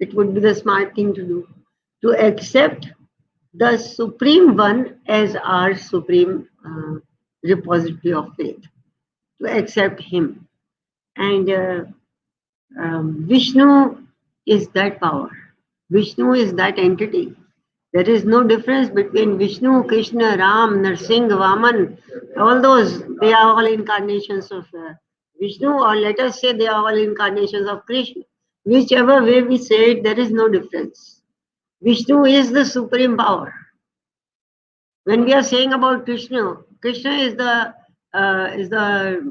It would be the smart thing to do, to accept the supreme one as our supreme repository of faith, to accept him. And Vishnu is that power. Vishnu is that entity. There is no difference between Vishnu, Krishna, Ram, Narsingh, Vaman, all those, they are all incarnations of Vishnu, or let us say they are all incarnations of Krishna. Whichever way we say it, there is no difference. Vishnu is the supreme power. When we are saying about Krishna, Krishna is the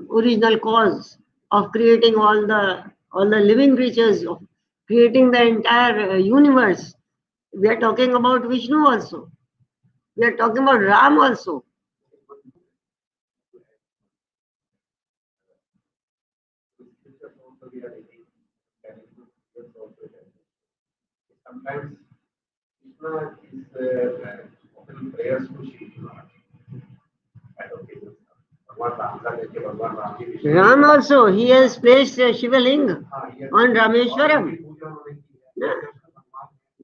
original cause of creating all the living creatures, of creating the entire universe. We are talking about Vishnu also. We are talking about Ram also. Sometimes Krishna is offering prayers to Shri Krishna. Ram also, he has placed Shiva Linga on Rameshwaram.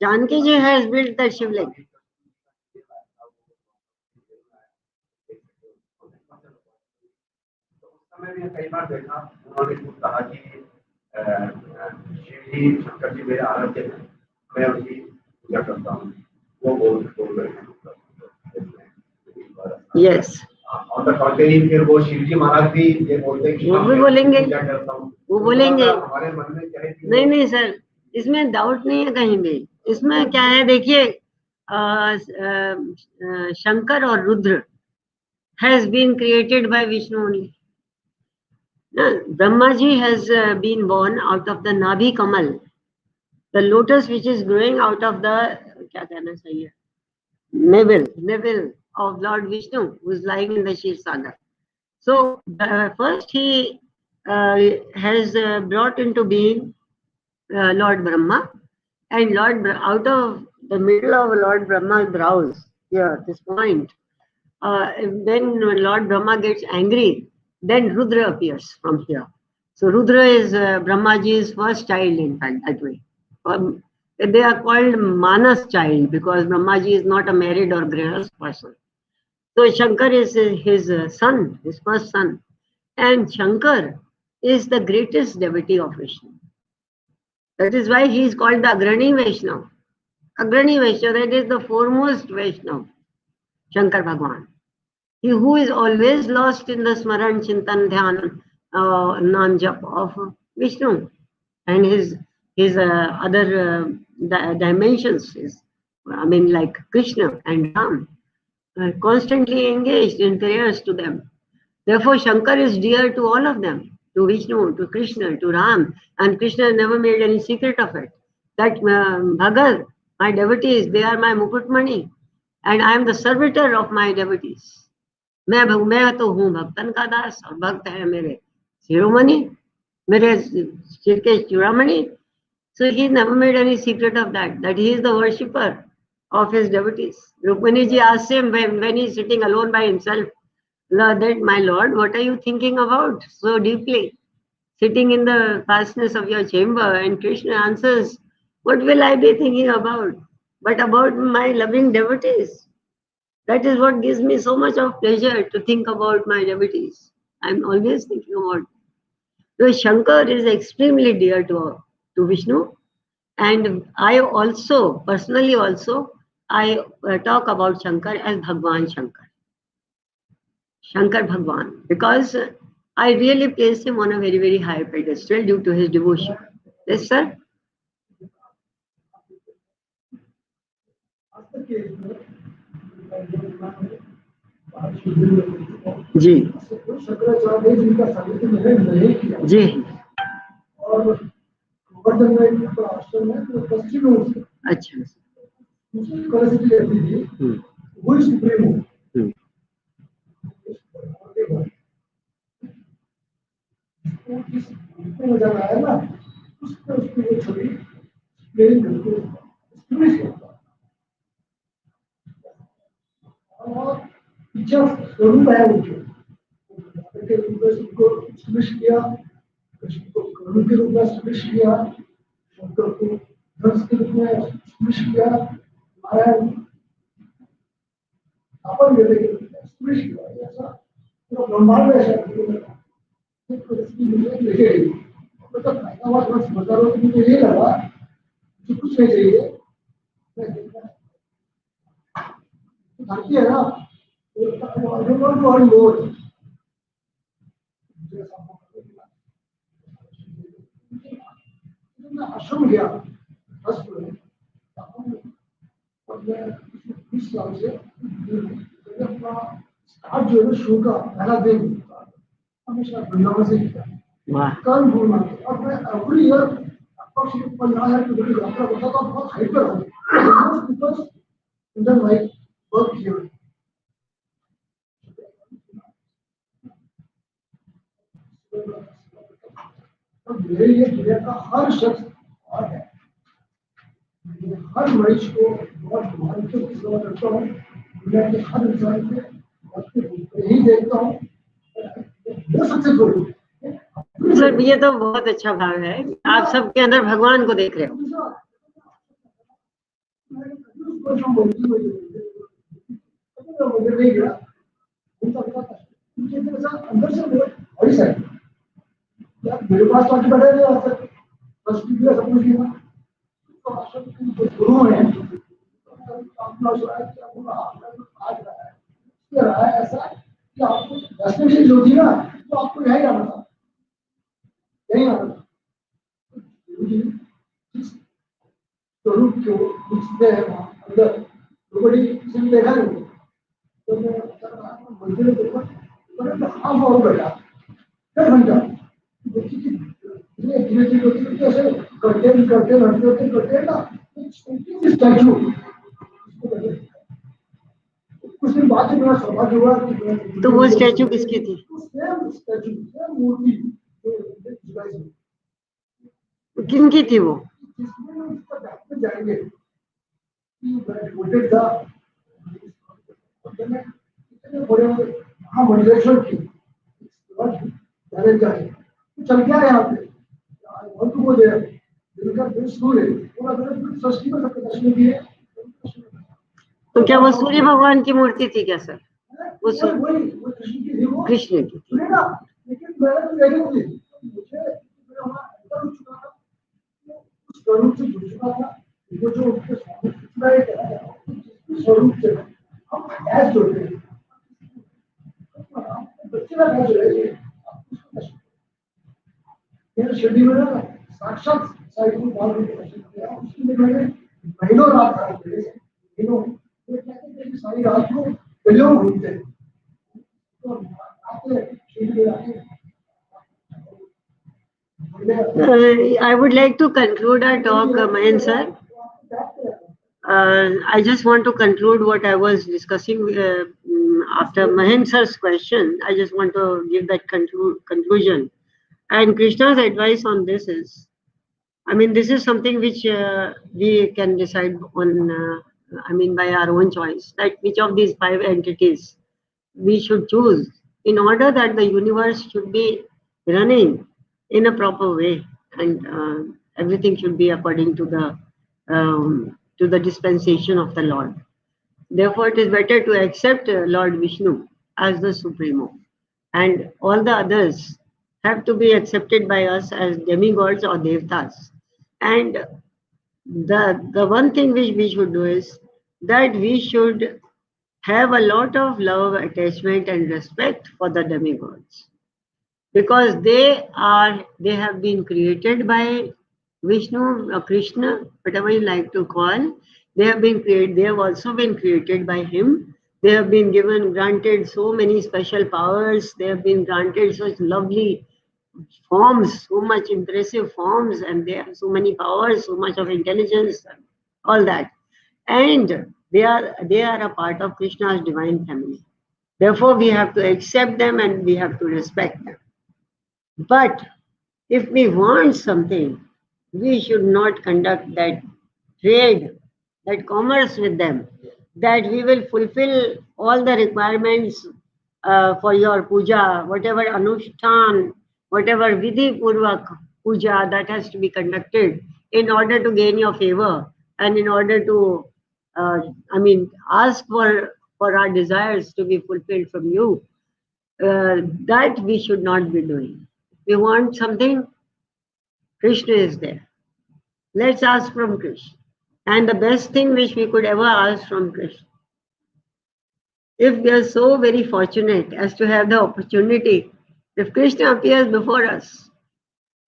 Janki ji has built that Shiva Linga. मैंने कई बार देखा, उन्होंने खुद कहा कि शिव जी शंकर जी मेरे आराध्य हैं, मैं उनकी पूजा करता हूँ, वो बोल रहे हैं। Yes. ऑन द कॉन्ट्रेरी फिर वो शिव जी महाराज भी ये बोलते हैं कि वो भी मैं बोलेंगे, पूजा करता हूँ। वो तो बोलेंगे। थोड़ा सा हमारे मन में क्या है कि नहीं नहीं सर, इसमें डाउट नहीं है कहीं भी। इसमें क्या है देखिए, शंकर और Rudra has been created by Vishnu only. Brahma ji has been born out of the Nabhi Kamal, the lotus which is growing out of the, क्या कहना चाहिए, navel of Lord Vishnu, who is lying in the Shir Sagar. So first he has brought into being Lord Brahma, and out of the middle of Lord Brahma's brows, here, this point, when Lord Brahma gets angry, then Rudra appears from here. So Rudra is Brahmaji's first child, in fact, that way. They are called Manas child because Brahmaji is not a married or grihast person. So Shankar is his son, his first son. And Shankar is the greatest devotee of Vishnu. That is why he is called the Agrani Vaishnava. Agrani Vaishnava, that is the foremost Vaishnava, Shankar Bhagwan. He who is always lost in the Smaran, Chintan, Dhyan, Nam Jap of Vishnu and his other dimensions is, I mean, like Krishna and Ram, constantly engaged in prayers to them. Therefore, Shankar is dear to all of them, to Vishnu, to Krishna, to Ram, and Krishna never made any secret of it. That Bhagat, my devotees, they are my Mukutmani, and I am the servitor of my devotees. मैं तो हूँ भक्तन का दास और भक्त है मेरे शिरोमणि, मेरे सिर के चूड़ामणि. So he never made any secret of that he is the worshipper of his devotees. Rukmini ji asks him when he is sitting alone by himself, that my lord, what are you thinking about so deeply, sitting in the fastness of your chamber? And Krishna answers, what will I be thinking about but about my loving devotees? That is what gives me so much of pleasure, to think about my devotees. I'm always thinking about. So Shankar is extremely dear to Vishnu, and I also personally I talk about Shankar as Bhagwan Shankar, Shankar Bhagwan, because I really place him on a very very high pedestal due to his devotion. Yes, sir. जी शंकराचार्य जी का साहित्य मैंने नहीं किया जी. और गोवर्धन में एक आश्रम है तो पश्चिम में उसकी अच्छा. परिस्थिति रहती थी, वो ही सुप्रीम हो जिसको मजा आया ना, उसकी वो छवि प्लेन करके और पीछे स्वरूप है उनके रूप में उनको स्मृश किया, कृष्ण को करुण के रूप में स्मृश किया, शंकर को धर्ष के रूप में स्मृश किया, नारायण अपन के लिए स्मृश किया. ऐसा पूरा ब्रह्मांड है मतलब बता रहा हूँ, मुझे ये लगा कि कुछ नहीं चाहिए धरती है ना, आश्रम गया 20 साल से अपना स्टार्ट जो है शो का पहला दिन हमेशा वृंदावन से किया, कल घूमना. और मैं एवरी ईयर अप्रोक्सीमेट 15,000 किलोमीटर यात्रा करता था, बहुत हाइट पर हूँ because Indian life work here. मेरे लिए दुनिया का हर शख्स और है, हर मरीज को बहुत मान के सेवा करता हूँ, दुनिया के हर इंसान के यही देखता हूँ वो सक्सेसफुल. सर ये तो बहुत अच्छा भाव है, आप सबके अंदर भगवान को देख रहे हो. मुझे नहीं गया अंदर से बड़ी साइड मेरे पास तो बैठे नहीं आ सकते, बस सब कुछ किया तो आश्रम गुरु है. ये रहा है ऐसा कि आपको डेस्टिनेशन जो थी ना तो आपको यही आना था, यही आना था। गुरु जी जिस स्वरूप को पूछते हैं वहाँ अंदर तो बड़ी किसी ने देखा नहीं, तो मैं मंदिर में देखा मैंने तो हाफ और बैठा 1.5 घंटा देखिए धीरे धीरे धीरे कैसे करते करते ना स्टैचू कुछ दिन बाद मेरा सौभाग्य हुआ कि तो वो स्टैचू किसकी थी? सेम स्टैचू सेम मूर्ति जुलाई किनकी थी वो? जिसमें हम उसका बैठ में जाएंगे कि मैं डिवोटेड था इतने बड़े महामंडलेश्वर की जाने जाए तो चल क्या है यहाँ पे want to go there जिनका दिल सूर्य पूरा दिन सृष्टि में सबके दर्शन दिए तो क्या वो सूर्य भगवान की मूर्ति थी क्या सर? वो वही कृष्ण की थी वो कृष्ण की थी। सुनेगा लेकिन मैंने तो यही बोली मुझे मेरा वहाँ अंदर उठ चुका था उस स्वरूप से जुड़ चुका था वो जो उसके स्वामी कितना ही कहा जिस स्वरूप से हम अटैच होते हैं बच्चे का अटैच हो रहे हैं मेरे शिरडी में ना साक्षात साई को बाल रूप दर्शन किया उसके लिए मैंने महीनों रात काम करे महीनों तो कहते हैं कि सारी रात को गलियों में घूमते हैं तो आते शिरडी में आके I would like to conclude our talk, Mahen sir. I just want to conclude what I was discussing after Mahen sir's question. I just want to give that conclusion. And Krishna's advice on this is, I mean, this is something which we can decide on, by our own choice, that which of these 5 entities we should choose in order that the universe should be running in a proper way, and everything should be according to the dispensation of the Lord. Therefore, it is better to accept Lord Vishnu as the Supremo, and all the others have to be accepted by us as demigods or devtas. And the one thing which we should do is that we should have a lot of love, attachment, and respect for the demigods, because they have been created by Vishnu or Krishna, whatever you like to call. They have also been created by him. They have been granted so many special powers. They have been granted such lovely forms, so much impressive forms, and they have so many powers, so much of intelligence, all that. And they are a part of Krishna's divine family. Therefore, we have to accept them and we have to respect them. But if we want something, we should not conduct that trade, that commerce with them, that we will fulfill all the requirements for your puja, whatever anushtan, whatever vidhi purvak puja that has to be conducted in order to gain your favor and in order to, ask for our desires to be fulfilled from you. That we should not be doing. If we want something, Krishna is there. Let's ask from Krishna. And the best thing which we could ever ask from Krishna, if we are so very fortunate as to have the opportunity, if Krishna appears before us,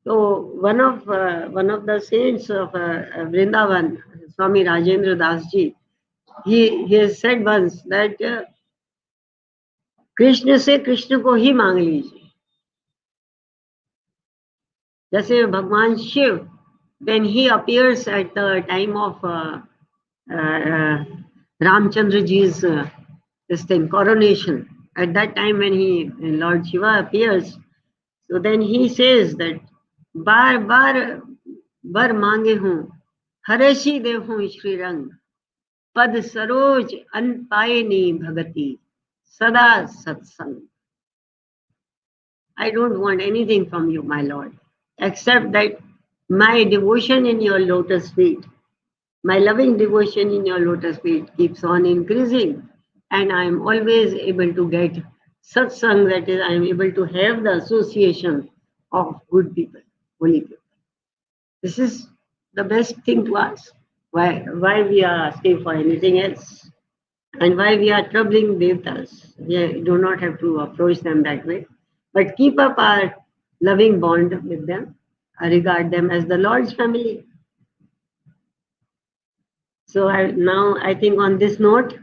so one of the saints of Vrindavan, Swami Rajendra Das Ji, he has said once that Krishna से कृष्ण को ही मांग लीजिए. जैसे भगवान Shiv, when he appears at the time of Ramchandra ji's this thing coronation, at that time when Lord Shiva appears, so then he says that बार बार वर मांगे हूँ हरषि देहूँ श्री रंग पद सरोज अन पाए नी भगति सदा सत्संग. I don't want anything from you, my Lord, except that my devotion in your lotus feet, my loving devotion in your lotus feet keeps on increasing, and I am always able to get satsang, that is, I am able to have the association of good people, holy people. This is the best thing to ask. Why we are asking for anything else? and why we are troubling Devtas. We do not have to approach them that way, but keep up our loving bond with them, regard them as the Lord's family. So now I think on this note,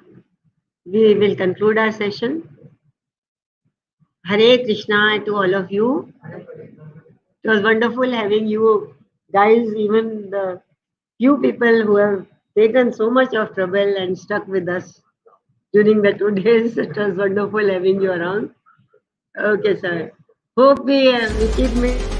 we will conclude our session. Hare Krishna to all of you. It was wonderful having you guys, even the few people who have taken so much of trouble and stuck with us during the 2 days. It was wonderful having you around. Okay, sir. Hope we keep meeting